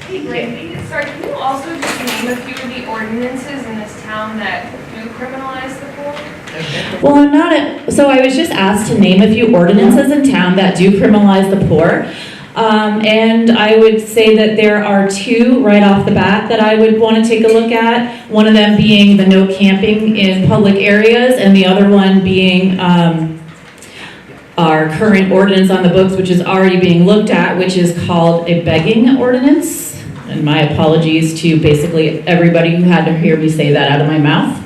Hey, Brandy, sorry, can you also just name a few of the ordinances in this town that do criminalize the poor?
Well, I'm not, so I was just asked to name a few ordinances in town that do criminalize the poor. And I would say that there are two right off the bat that I would want to take a look at. One of them being the no camping in public areas, and the other one being our current ordinance on the books, which is already being looked at, which is called a begging ordinance. And my apologies to basically everybody who had to hear me say that out of my mouth.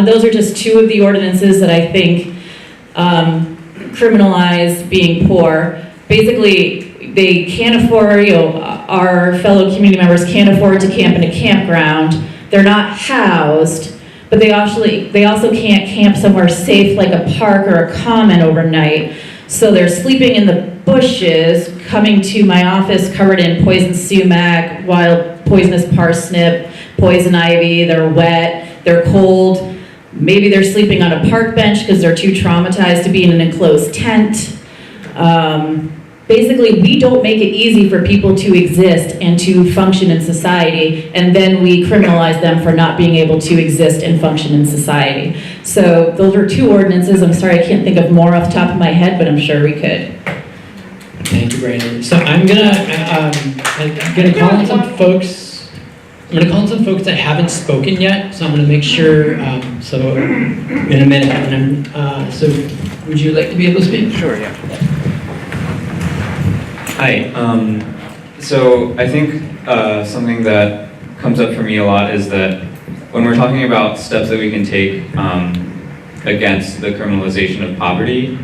Those are just two of the ordinances that I think criminalize being poor. Basically, they can't afford, our fellow community members can't afford to camp in a campground. They're not housed, but they also can't camp somewhere safe like a park or a common overnight. So they're sleeping in the bushes, coming to my office covered in poison sumac, wild poisonous parsnip, poison ivy. They're wet, they're cold. Maybe they're sleeping on a park bench because they're too traumatized to be in an enclosed tent. Basically, we don't make it easy for people to exist and to function in society, and then we criminalize them for not being able to exist and function in society. So those are two ordinances. I'm sorry I can't think of more off the top of my head, but I'm sure we could.
Thank you, Brandon. So I'm gonna call on some folks. I'm gonna call on some folks that haven't spoken yet. So I'm gonna make sure. So in a minute, and so would you like to be able to speak?
Sure. Yeah. Hi. So I think something that comes up for me a lot is that when we're talking about steps that we can take against the criminalization of poverty,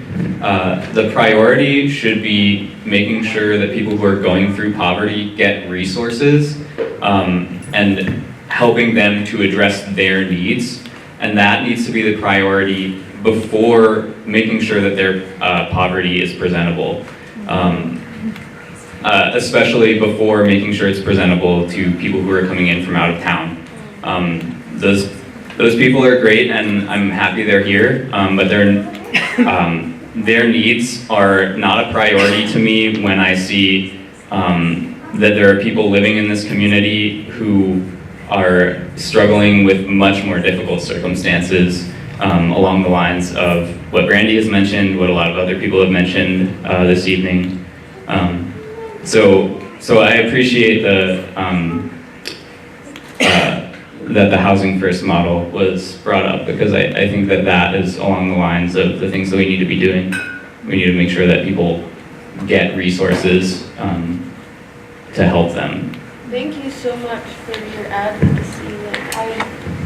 the priority should be making sure that people who are going through poverty get resources and helping them to address their needs. And that needs to be the priority before making sure that their poverty is presentable. Especially before making sure it's presentable to people who are coming in from out of town. Those people are great, and I'm happy they're here, but their needs are not a priority to me when I see that there are people living in this community who are struggling with much more difficult circumstances along the lines of what Brandy has mentioned, what a lot of other people have mentioned this evening. So I appreciate that the Housing First model was brought up, because I think that is along the lines of the things that we need to be doing. We need to make sure that people get resources to help them.
Thank you so much for your advocacy.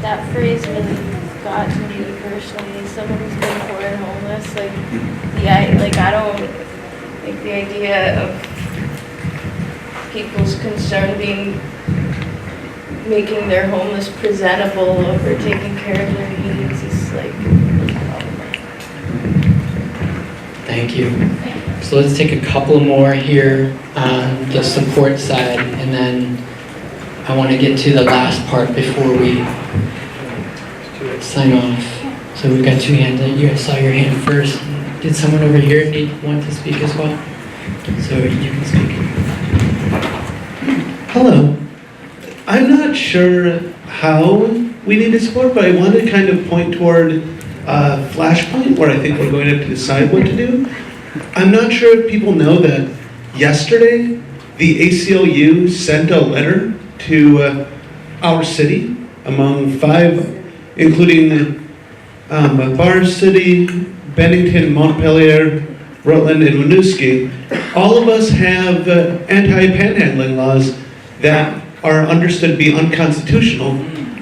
That phrase really got to me personally. As someone who's been poor and homeless, I don't like the idea of people's concern being making their homeless presentable over taking care of their needs is
Thank you. So let's take a couple more here on the support side, and then I want to get to the last part before we sign off. So we've got two hands. I saw your hand first. Did someone over here want to speak as well? So you can speak.
Hello. I'm not sure how we need to support, but I want to kind of point toward a flashpoint where I think we're going to have to decide what to do. I'm not sure if people know that yesterday the ACLU sent a letter to our city, among 5, including Bar City, Bennington, Montpelier, Rutland, and Winooski. All of us have anti-panhandling laws that are understood to be unconstitutional,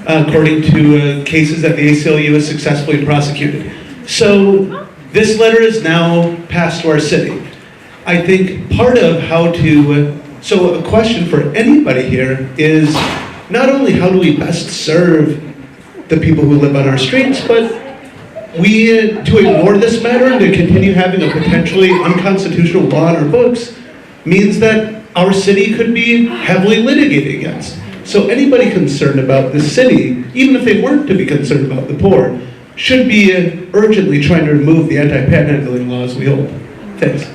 according to cases that the ACLU has successfully prosecuted. So this letter is now passed to our city. I think part of how to, so a question for anybody here is not only how do we best serve the people who live on our streets, but to ignore this matter and to continue having a potentially unconstitutional law in our books means that our city could be heavily litigated against. So anybody concerned about the city, even if they weren't to be concerned about the poor, should be urgently trying to remove the anti-panhandling laws we hold. Thanks.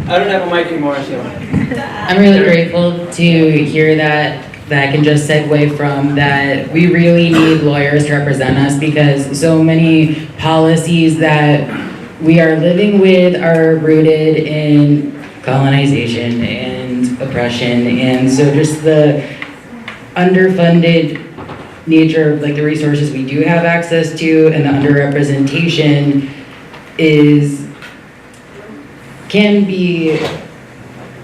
I don't have a mic anymore, so.
I'm really grateful to hear that
that can just segue from that we really need lawyers to represent us because so many policies that we are living with are rooted in colonization and oppression, and so just the underfunded nature of like the resources we do have access to and the underrepresentation can be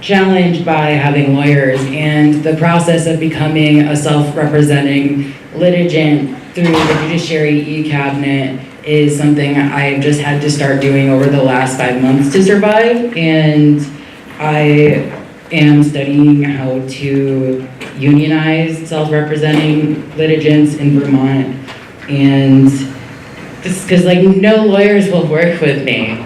challenged by having lawyers, and the process of becoming a self-representing litigant through the judiciary e-cabinet is something I've just had to start doing over the last 5 months to survive, and I am studying how to unionize self-representing litigants in Vermont, and just because like no lawyers will work with me,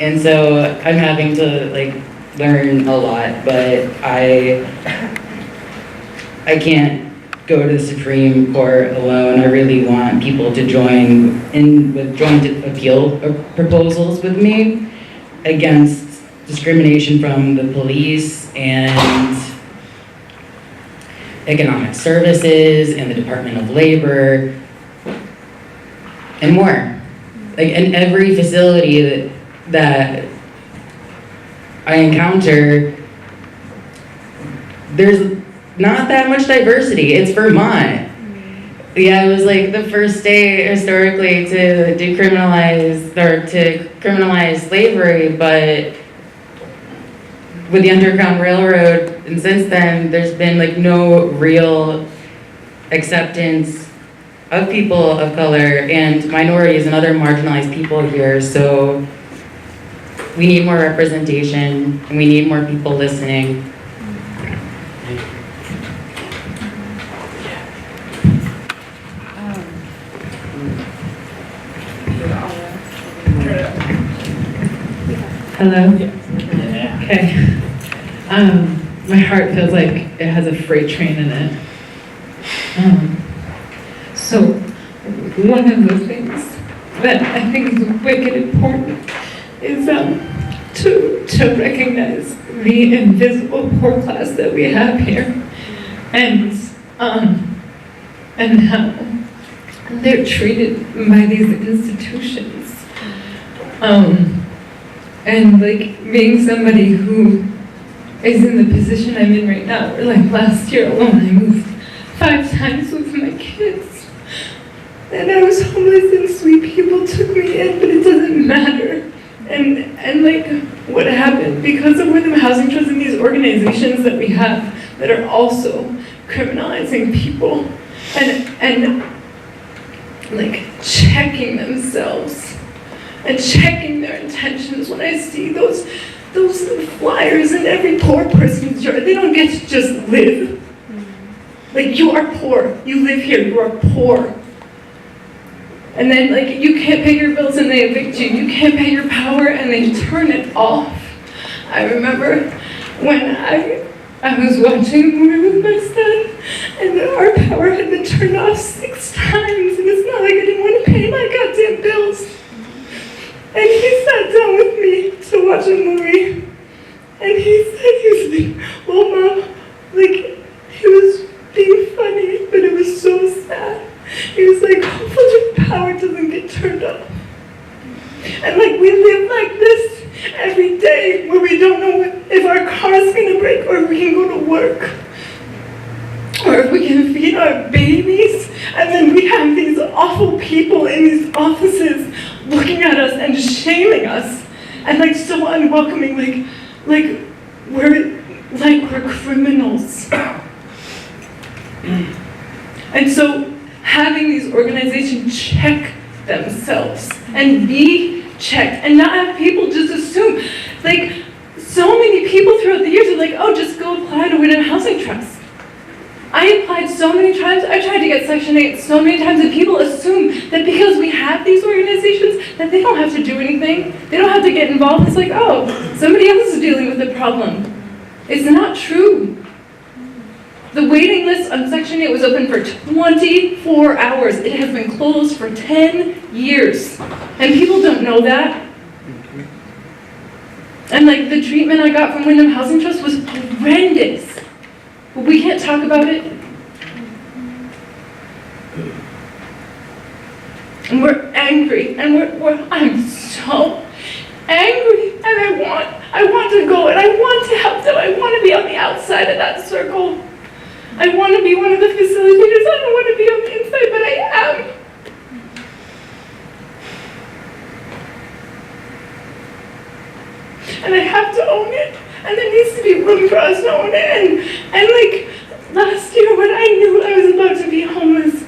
and so I'm having to like learn a lot, but I can't go to the Supreme Court alone. I really want people to join in with joint appeal proposals with me against discrimination from the police and economic services and the Department of Labor and more. Like in every facility that I encounter, there's not that much diversity. It's Vermont. Yeah, it was like the first state historically to criminalize slavery, but with the Underground Railroad, and since then, there's been like no real acceptance of people of color and minorities and other marginalized people here. So we need more representation and we need more people listening.
Hello? Okay. My heart feels like it has a freight train in it. So, one of the things that I think is wicked important is to recognize the invisible poor class that we have here, and how they're treated by these institutions. And like being somebody who is in the position I'm in right now, where like last year alone I moved 5 times with my kids. And I was homeless and sweet people took me in, but it doesn't matter. And like what happened because of Wyndham Housing Trust and these organizations that we have that are also criminalizing people and like checking themselves and checking their intentions. When I see those flyers in every poor person's yard, they don't get to just live. Like, you are poor, you live here, you are poor. And then like you can't pay your bills and they evict you. You can't pay your power and they turn it off. I remember when I was watching a movie with my son and our power had been turned off 6 times, and it's not like I didn't want to pay my goddamn bills. And he sat down with me to watch a movie, and he was like, well, Mom, like, he was being funny, but it was so sad. He was like, hopefully your power doesn't get turned off. And like, we live like this every day, where we don't know if our car's gonna break, or if we can go to work, or if we can feed our babies. And then we have these awful people in these offices looking at us and shaming us, and like so unwelcoming, like we're criminals. And so having these organizations check themselves and be checked, and not have people just assume, like so many people throughout the years are like, oh, just go apply to Wyndham Housing Trust. I applied so many times, I tried to get Section 8 so many times, and people assume that because we have these organizations that they don't have to do anything, they don't have to get involved. It's like, oh, somebody else is dealing with the problem. It's not true. The waiting list on Section 8 was open for 24 hours. It has been closed for 10 years. And people don't know that. And like the treatment I got from Wyndham Housing Trust was horrendous. but we can't talk about it. And we're angry, and I'm so angry, and I want to go, and I want to help them. I want to be on the outside of that circle. I want to be one of the facilitators. I don't want to be on the inside, but I am. And I have to own it, and there needs to be room for us to own it. And like last year when I knew I was about to be homeless,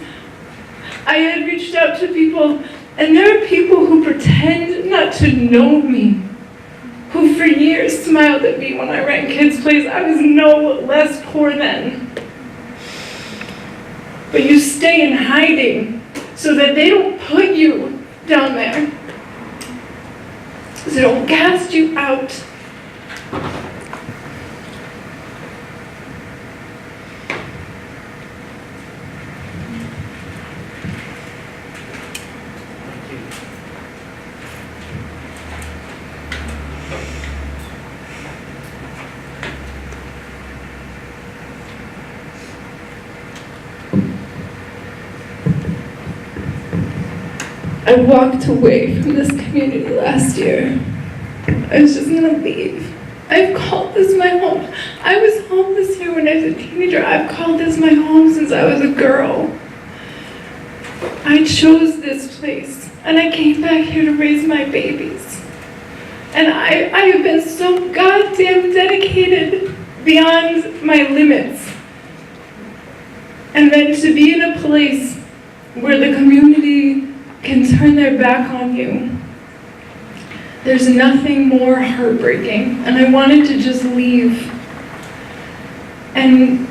I had reached out to people, and there are people who pretend not to know me, who for years smiled at me when I ran Kids Place. I was no less poor then. But you stay in hiding so that they don't put you down there. So they don't cast you out. I walked away from this community last year. I was just gonna leave. I've called this my home. I was homeless here when I was a teenager. I've called this my home since I was a girl. I chose this place, and I came back here to raise my babies. And I have been so goddamn dedicated beyond my limits. And then to be in a place where the community can turn their back on you. There's nothing more heartbreaking, and I wanted to just leave. And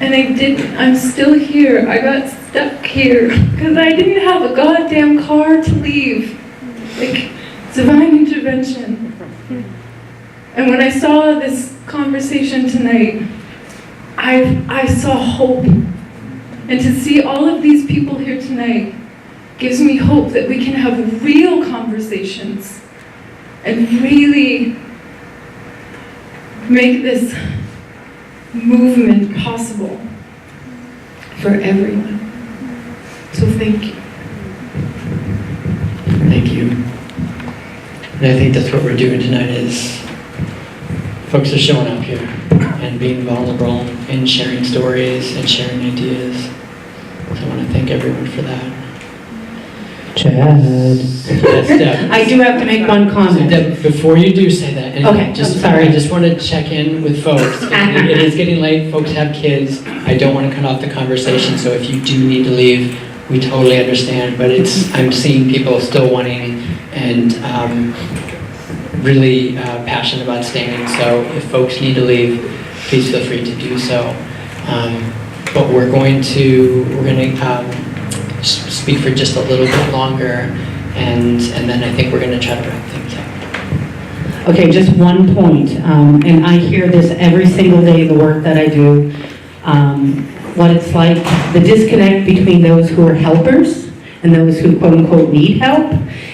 I didn't. I'm still here. I got stuck here because I didn't have a goddamn car to leave. Like, divine intervention. And when I saw this conversation tonight, I saw hope. And to see all of these people here tonight gives me hope that we can have real conversations and really make this movement possible for everyone. So thank you.
Thank you. And I think that's what we're doing tonight is folks are showing up here and being vulnerable and sharing stories and sharing ideas. So I want to thank everyone for that.
Chad.
Yes, Deb.
I do have to make one comment.
So Deb, before you do say that, and
Okay,
just,
I'm sorry.
I just want to check in with folks. It is getting late, folks have kids. I don't want to cut off the conversation, so if you do need to leave, we totally understand, but I'm seeing people still wanting and really passionate about staying, so if folks need to leave, please feel free to do so. But we're going to speak for just a little bit longer, and then I think we're going to try to wrap things up.
Okay, just one point, and I hear this every single day, the work that I do, what it's like, the disconnect between those who are helpers and those who quote unquote need help.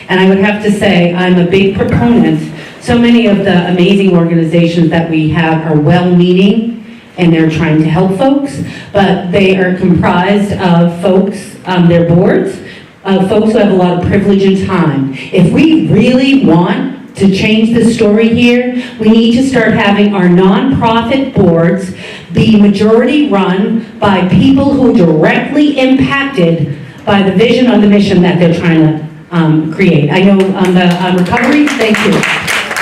And I would have to say, I'm a big proponent. So many of the amazing organizations that we have are well-meaning and they're trying to help folks, but they are comprised of folks, their boards, of folks who have a lot of privilege and time. If we really want to change the story here, we need to start having our nonprofit boards be majority run by people who are directly impacted by the vision or the mission that they're trying to create. I know the recovery, thank you.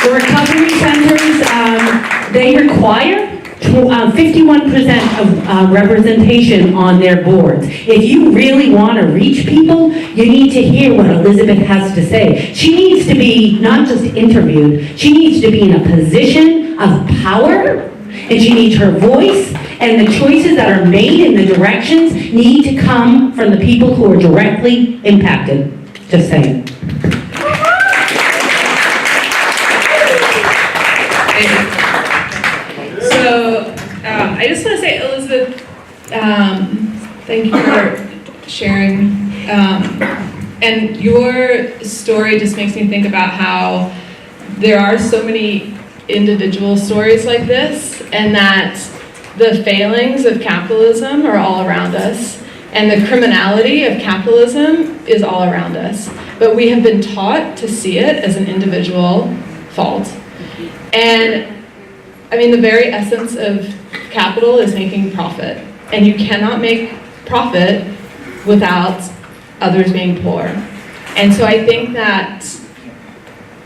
The recovery centers, they require 51% of representation on their boards. If you really want to reach people, you need to hear what Elizabeth has to say. She needs to be not just interviewed, she needs to be in a position of power, and she needs her voice, and the choices that are made and the directions need to come from the people who are directly impacted. Just saying.
So, I just want to say, Elizabeth, thank you for sharing. And your story just makes me think about how there are so many individual stories like this, and that
The failings of capitalism are all around us, and the criminality of capitalism is all around us. But we have been taught to see it as an individual fault. And I mean, the very essence of capital is making profit. And you cannot make profit without others being poor. And so I think that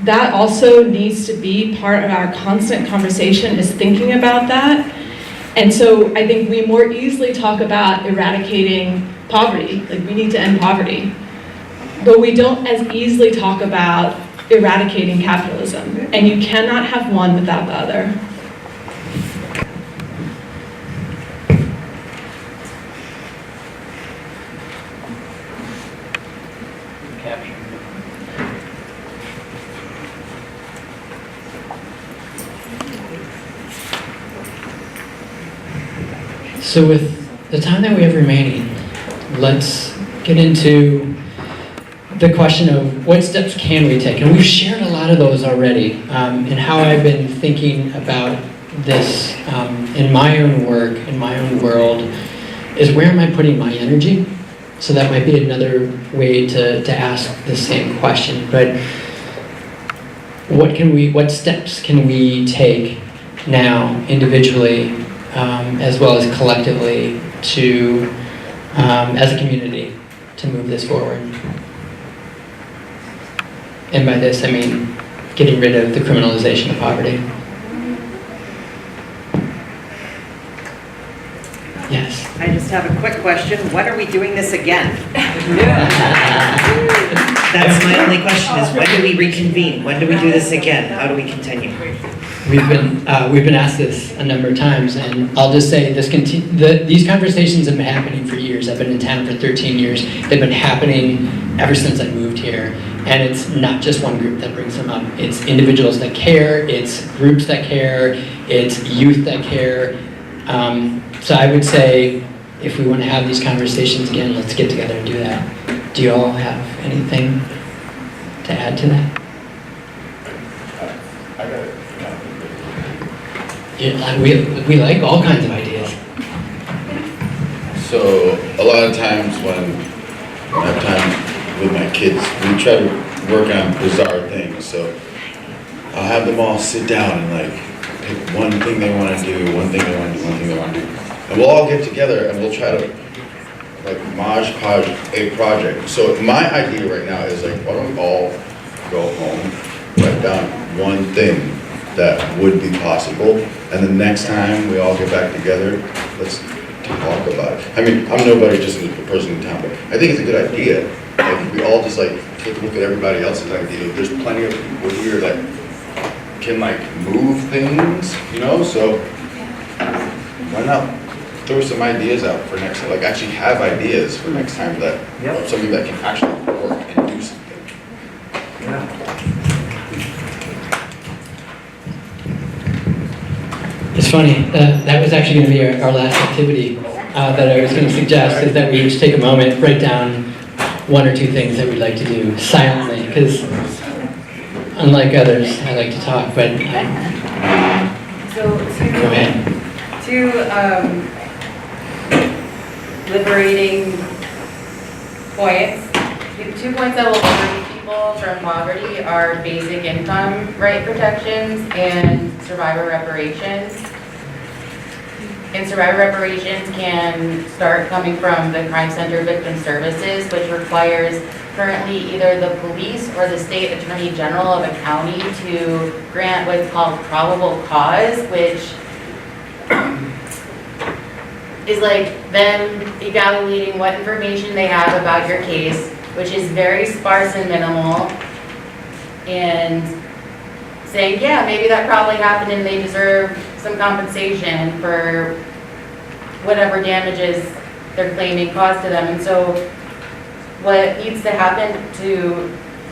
that also needs to be part of our constant conversation, is thinking about that. And so I think we more easily talk about eradicating poverty, like we need to end poverty. But we don't as easily talk about eradicating capitalism. And you cannot have one without the other.
So with the time that we have remaining, let's get into the question of what steps can we take? And we've shared a lot of those already, and how I've been thinking about this in my own work, in my own world, is where am I putting my energy? So that might be another way to ask the same question. But what steps can we take now individually, as well as collectively, to as a community, to move this forward? And by this, I mean getting rid of the criminalization of poverty. Yes.
I just have a quick question. When are we doing this again? That's my only question, is when do we reconvene? When do we do this again? How do we continue?
We've been asked this a number of times, and I'll just say these conversations have been happening for years. I've been in town for 13 years. They've been happening ever since I moved here, and it's not just one group that brings them up. It's individuals that care, it's groups that care, it's youth that care. So I would say, if we want to have these conversations again, let's get together and do that. Do you all have anything to add to that? Yeah, we like all kinds of ideas.
So a lot of times when I have time with my kids, we try to work on bizarre things. So I'll have them all sit down and like pick one thing they want to do, one thing they want to do, one thing they want to do. And we'll all get together and we'll try to like modge podge a project. So my idea right now is like, why don't we all go home, write down one thing that would be possible, and the next time we all get back together, let's talk about it. I mean, I'm nobody, just a person in town, but I think it's a good idea. Like, if we all just like take a look at everybody else's idea. There's plenty of people here that can like move things, you know, so why not throw some ideas out for next time, like actually have ideas for next time that, something that can actually work and do something.
It's funny, that was actually going to be our last activity that I was going to suggest, is that we each take a moment, write down one or two things that we'd like to do silently, because unlike others, I like to talk, but
So
go ahead.
two liberating points. The 2 points that will liberate people from poverty are basic income right protections and survivor reparations. And survivor reparations can start coming from the Crime Center Victim Services, which requires currently either the police or the state attorney general of a county to grant what's called probable cause, which is like them evaluating what information they have about your case, which is very sparse and minimal, and saying, yeah, maybe that probably happened and they deserve some compensation for whatever damages they're claiming caused to them. And so what needs to happen to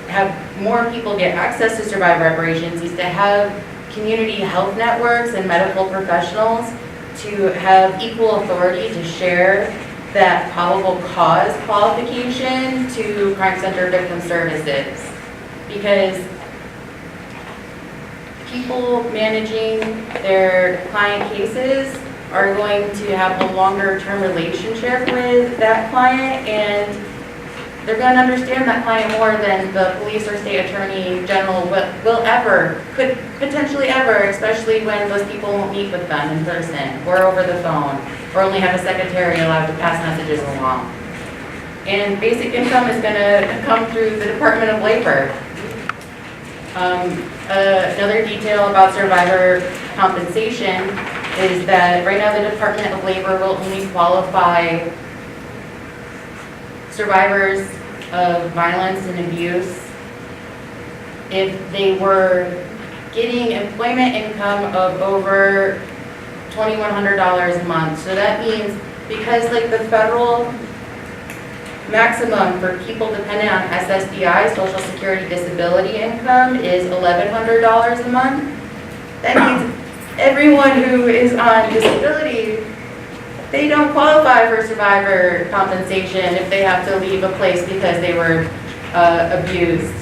have more people get access to survivor reparations is to have community health networks and medical professionals to have equal authority to share that probable cause qualification to Crime Center Victim Services. Because people managing their client cases are going to have a longer term relationship with that client, and they're going to understand that client more than the police or state attorney general could potentially ever, especially when those people won't meet with them in person or over the phone, or only have a secretary allowed to pass messages along. And basic income is going to come through the Department of Labor. Another detail about survivor compensation is that right now the Department of Labor will only qualify survivors of violence and abuse if they were getting employment income of over $2,100 a month. So that means, because like the federal maximum for people dependent on SSDI, Social Security Disability income, is $1,100 a month, that means everyone who is on disability, they don't qualify for survivor compensation if they have to leave a place because they were abused.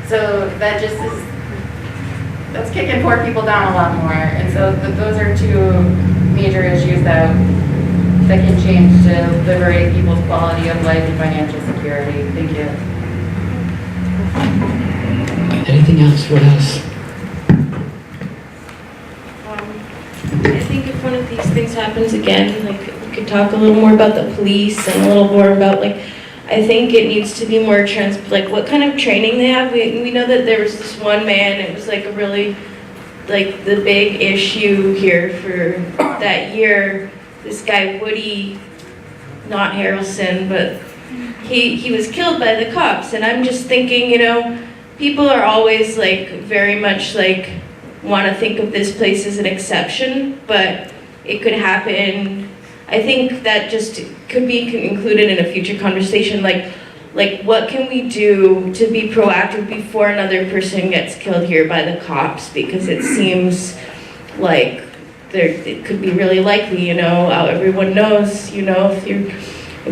So that just is, that's kicking poor people down a lot more. And so those are two major issues that can change to liberate people's quality of life and financial security. Thank you.
Anything else? What else?
I think if one of these things happens again, like we could talk a little more about the police and a little more about like, I think it needs to be more like what kind of training they have. We know that there was this one man, it was like a really, like the big issue here for that year, this guy Woody, not Harrelson, but he was killed by the cops. And I'm just thinking, you know, people are always like very much like, want to think of this place as an exception, but it could happen. I think that just could be included in a future conversation, like what can we do to be proactive before another person gets killed here by the cops, because it seems like it could be really likely, you know, everyone knows, you know, if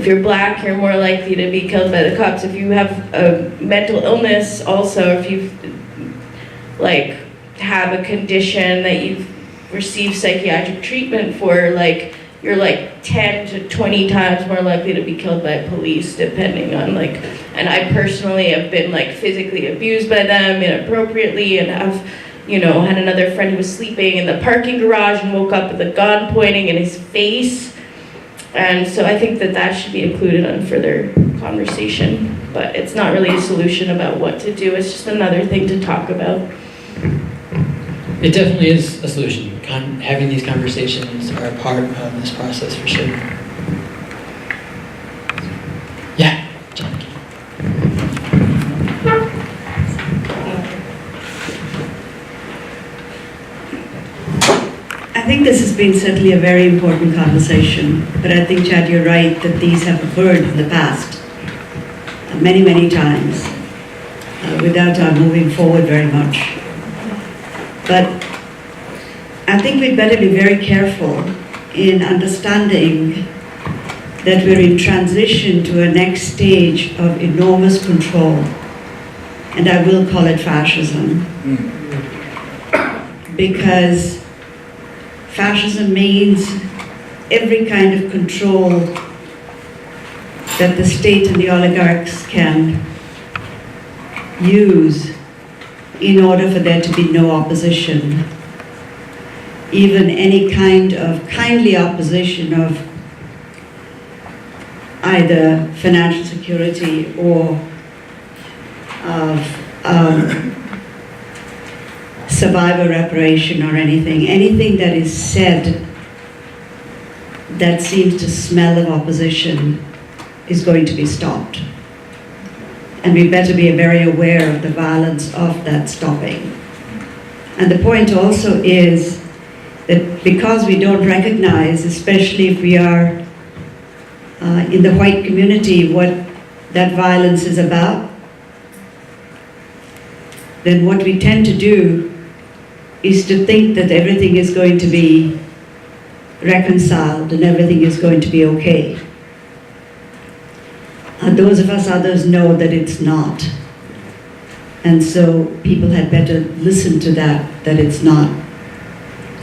you're black, you're more likely to be killed by the cops. If you have a mental illness also, if you like have a condition that you've received psychiatric treatment for, like you're like 10 to 20 times more likely to be killed by police, depending on like, and I personally have been like physically abused by them inappropriately, and have, you know, had another friend who was sleeping in the parking garage and woke up with a gun pointing in his face. And so I think that should be included on further conversation, but it's not really a solution about what to do, it's just another thing to talk about.
It definitely is a solution. Having these conversations are a part of this process for sure. Yeah, John.
I think this has been certainly a very important conversation, but I think, Chad, you're right that these have occurred in the past many, many times without our moving forward very much. But I think we'd better be very careful in understanding that we're in transition to a next stage of enormous control, and I will call it fascism. Because fascism means every kind of control that the state and the oligarchs can use in order for there to be no opposition. Even any kind of kindly opposition of either financial security or of survivor reparation or anything that is said that seems to smell of opposition is going to be stopped. And we better be very aware of the violence of that stopping. And the point also is that because we don't recognize, especially if we are in the white community, what that violence is about, then what we tend to do is to think that everything is going to be reconciled and everything is going to be okay. Those of us others know that it's not. And so people had better listen to that it's not.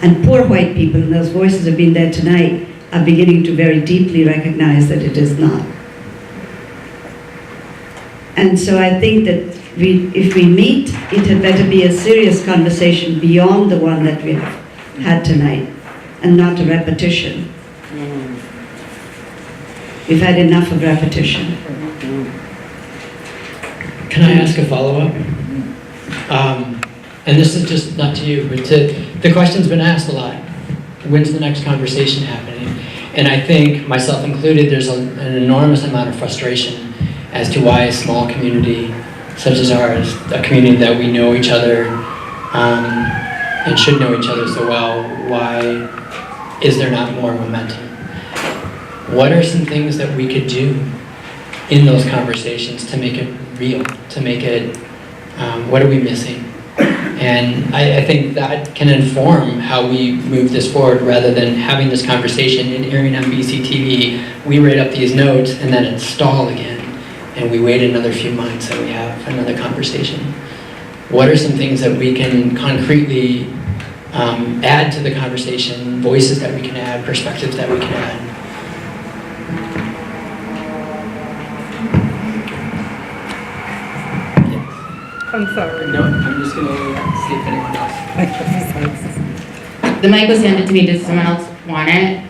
And poor white people, and those voices have been there tonight, are beginning to very deeply recognize that it is not. And so I think that if we meet, it had better be a serious conversation beyond the one that we have had tonight, and not a repetition. We've had enough of repetition.
Can I ask a follow-up? And this is just not to you, but the question's been asked a lot. When's the next conversation happening? And I think, myself included, there's an enormous amount of frustration as to why a small community such as ours, a community that we know each other and should know each other so well, why is there not more momentum? What are some things that we could do in those conversations to make it real, to make it, what are we missing? And I think that can inform how we move this forward rather than having this conversation and airing on BCTV. We write up these notes and then it's stalled again. And we wait another few months and we have another conversation. What are some things that we can concretely add to the conversation, voices that we can add, perspectives that we can add?
I'm sorry.
No, I'm just going to see if anyone else.
The mic was handed to me. Does someone else want it?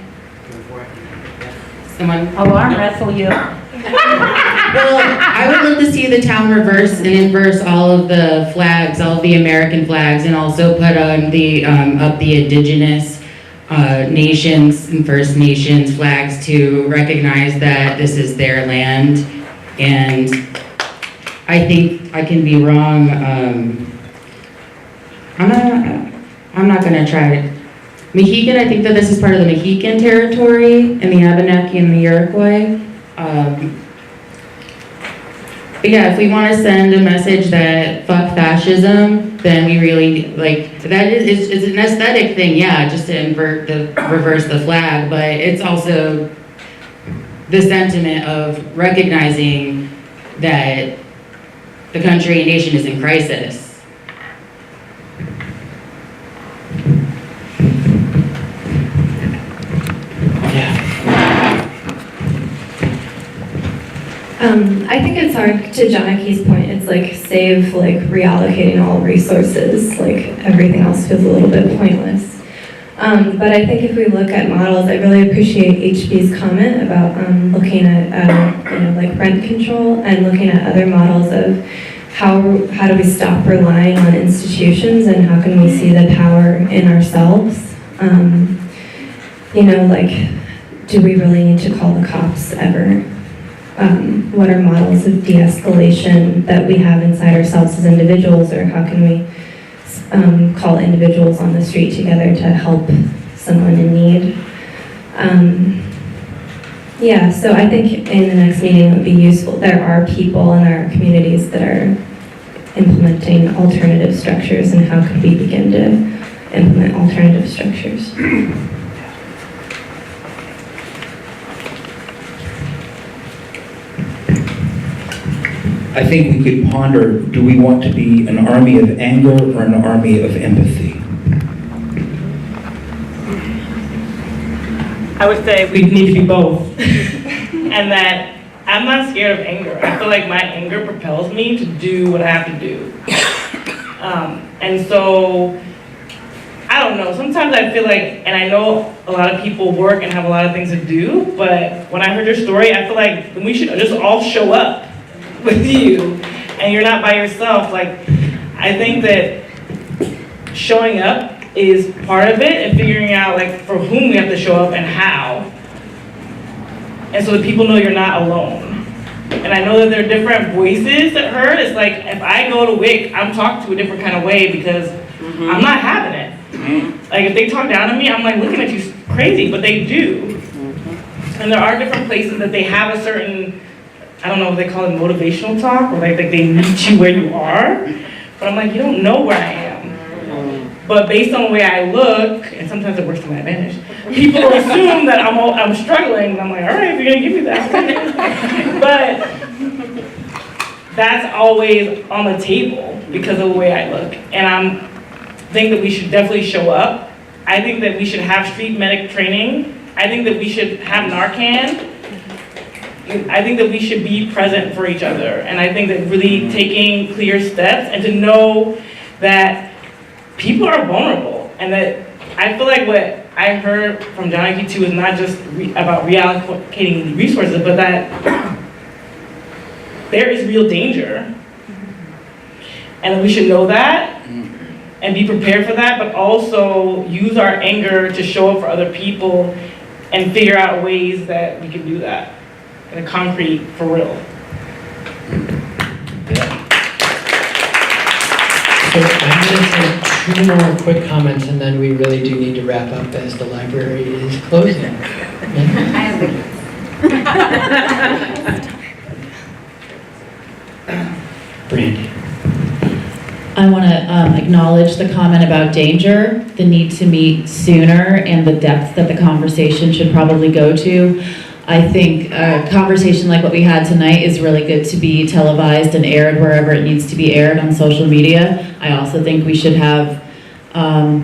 Someone?
I'll arm wrestle you.
Well, I would love to see the town reverse and inverse all of the flags, all of the American flags, and also put on the up the indigenous nations and First Nations flags to recognize that this is their land. And I think I can be wrong. I'm not gonna try it. Mohican, I think that this is part of the Mohican territory, and the Abenaki and the Iroquois. But yeah, if we want to send a message that fuck fascism, then we really, like, that is, it's an aesthetic thing, yeah, just to reverse the flag, but it's also the sentiment of recognizing that the country and nation is in crisis.
I think it's hard, to Janaki's point, it's like reallocating all resources, like everything else feels a little bit pointless. But I think if we look at models, I really appreciate HB's comment about looking at like rent control and looking at other models of how do we stop relying on institutions and how can we see the power in ourselves. Like, do we really need to call the cops ever? What are models of de-escalation that we have inside ourselves as individuals, or how can we call individuals on the street together to help someone in need? So I think in the next meeting it would be useful. There are people in our communities that are implementing alternative structures, and how could we begin to implement alternative structures?
I think we could ponder, do we want to be an army of anger or an army of empathy?
I would say we need to be both. And that I'm not scared of anger. I feel like my anger propels me to do what I have to do. And so, I don't know, sometimes I feel like, and I know a lot of people work and have a lot of things to do, but when I heard your story, I feel like we should just all show up with you, and you're not by yourself. Like, I think that showing up is part of it, and figuring out like for whom we have to show up and how, and so that people know you're not alone. And I know that there are different voices that hurt. It's like if I go to WIC, I'm talked to a different kind of way because I'm not having it. Like if they talk down to me, I'm like looking at you crazy, but they do. And there are different places that they have a certain, I don't know what they call it, motivational talk, or like they meet you where you are. But I'm like, you don't know where I am. But based on the way I look, and sometimes it works to my advantage, people assume that I'm struggling, and I'm like, all right, if you're gonna give me that. But that's always on the table because of the way I look. And I think that we should definitely show up
I think that we should have street medic training. I think that we should have Narcan. I think that we should be present for each other. And I think that really taking clear steps and to know that people are vulnerable. And that I feel like what I heard from Janaki too is not just about reallocating resources, but that there is real danger. And we should know that and be prepared for that, but also use our anger to show up for other people and figure out ways that we can do that in a concrete, for real.
So I'm going to take 2 more quick comments, and then we really do need to wrap up as the library is closing.
I have the
Brandy.
I want to acknowledge the comment about danger, the need to meet sooner, and the depth that the conversation should probably go to. I think a conversation like what we had tonight is really good to be televised and aired wherever it needs to be aired on social media. I also think we should have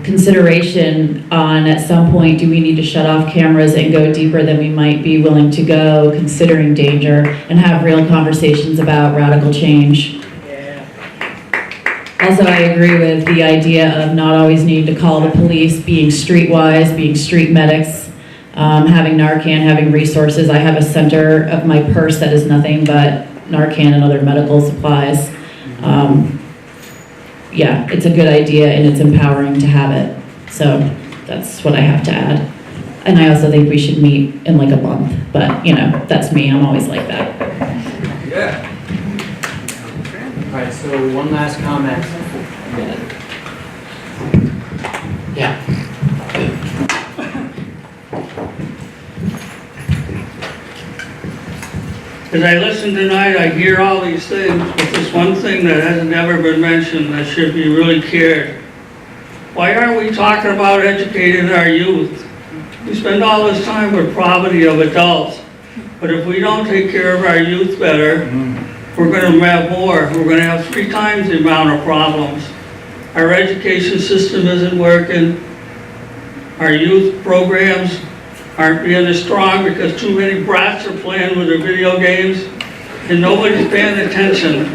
consideration on, at some point, do we need to shut off cameras and go deeper than we might be willing to go, considering danger, and have real conversations about radical change. Also, I agree with the idea of not always needing to call the police, being streetwise, being street medics, having Narcan, having resources. I have a center of my purse that is nothing but Narcan and other medical supplies. Yeah, it's a good idea and it's empowering to have it. So that's what I have to add. And I also think we should meet in like a month, but you know, that's me, I'm always like that.
Yeah. All right, so one last comment. Yeah.
As I listen tonight, I hear all these things, but there's one thing that hasn't ever been mentioned that should be really cared. Why aren't we talking about educating our youth? We spend all this time with poverty of adults, but if we don't take care of our youth better, we're going to have more. We're going to have 3 times the amount of problems. Our education system isn't working. Our youth programs aren't being as strong because too many brats are playing with their video games and nobody's paying attention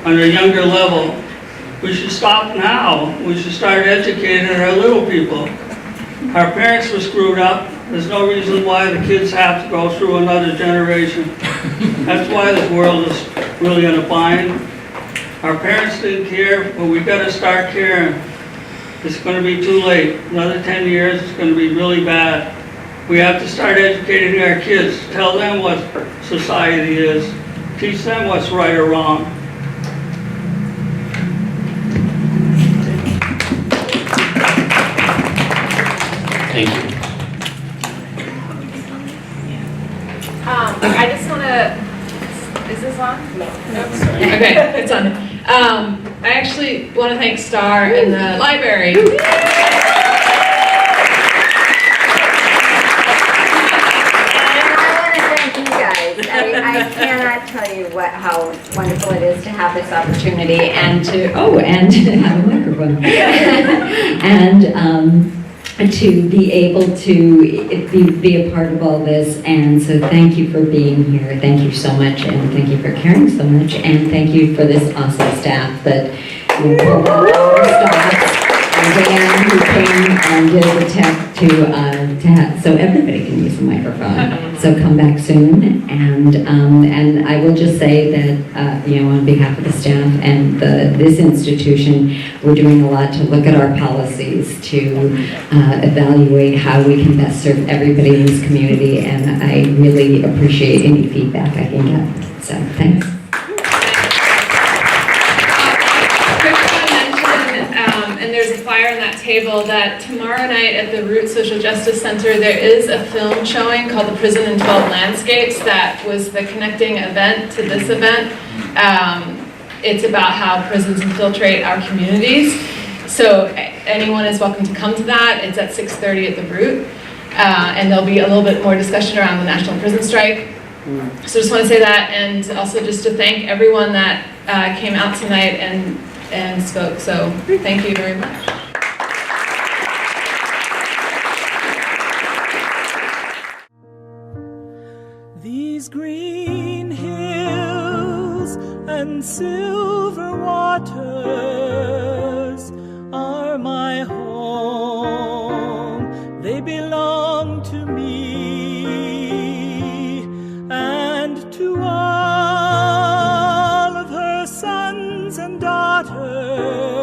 on a younger level. We should stop now. We should start educating our little people. Our parents were screwed up. There's no reason why the kids have to go through another generation. That's why this world is really in a bind. Our parents didn't care, but we got to start caring. It's going to be too late. Another 10 years, it's going to be really bad. We have to start educating our kids, tell them what society is, teach them what's right or wrong.
Thank you.
I just want to, is this on? No. Okay, it's on. I actually want to thank Star and the library.
I cannot tell you how wonderful it is to have this opportunity and to have a microphone and to be able to be a part of all this. And so thank you for being here. Thank you so much, and thank you for caring so much, and thank you for this awesome staff that pulled out all the stops. And Dan, who came and did the tech to have, so everybody can use the microphone. So come back soon, and I will just say that on behalf of the staff and this institution, we're doing a lot to look at our policies to evaluate how we can best serve everybody in this community, and I really appreciate any feedback I can get. So thanks.
And there's a flyer on that table that tomorrow night at the Root Social Justice Center there is a film showing called The Prison in 12 Landscapes that was the connecting event to this event. It's about how prisons infiltrate our communities. So anyone is welcome to come to that. It's at 6:30 at the Root. And there'll be a little bit more discussion around the National Prison Strike. So just want to say that, and also just to thank everyone that came out tonight and spoke. So thank you very much.
and silver waters are my home. They belong to me and to all of her sons and daughters.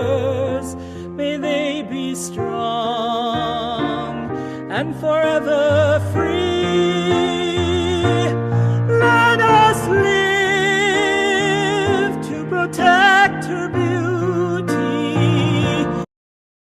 May they be strong and forever free. Let us live to protect her beauty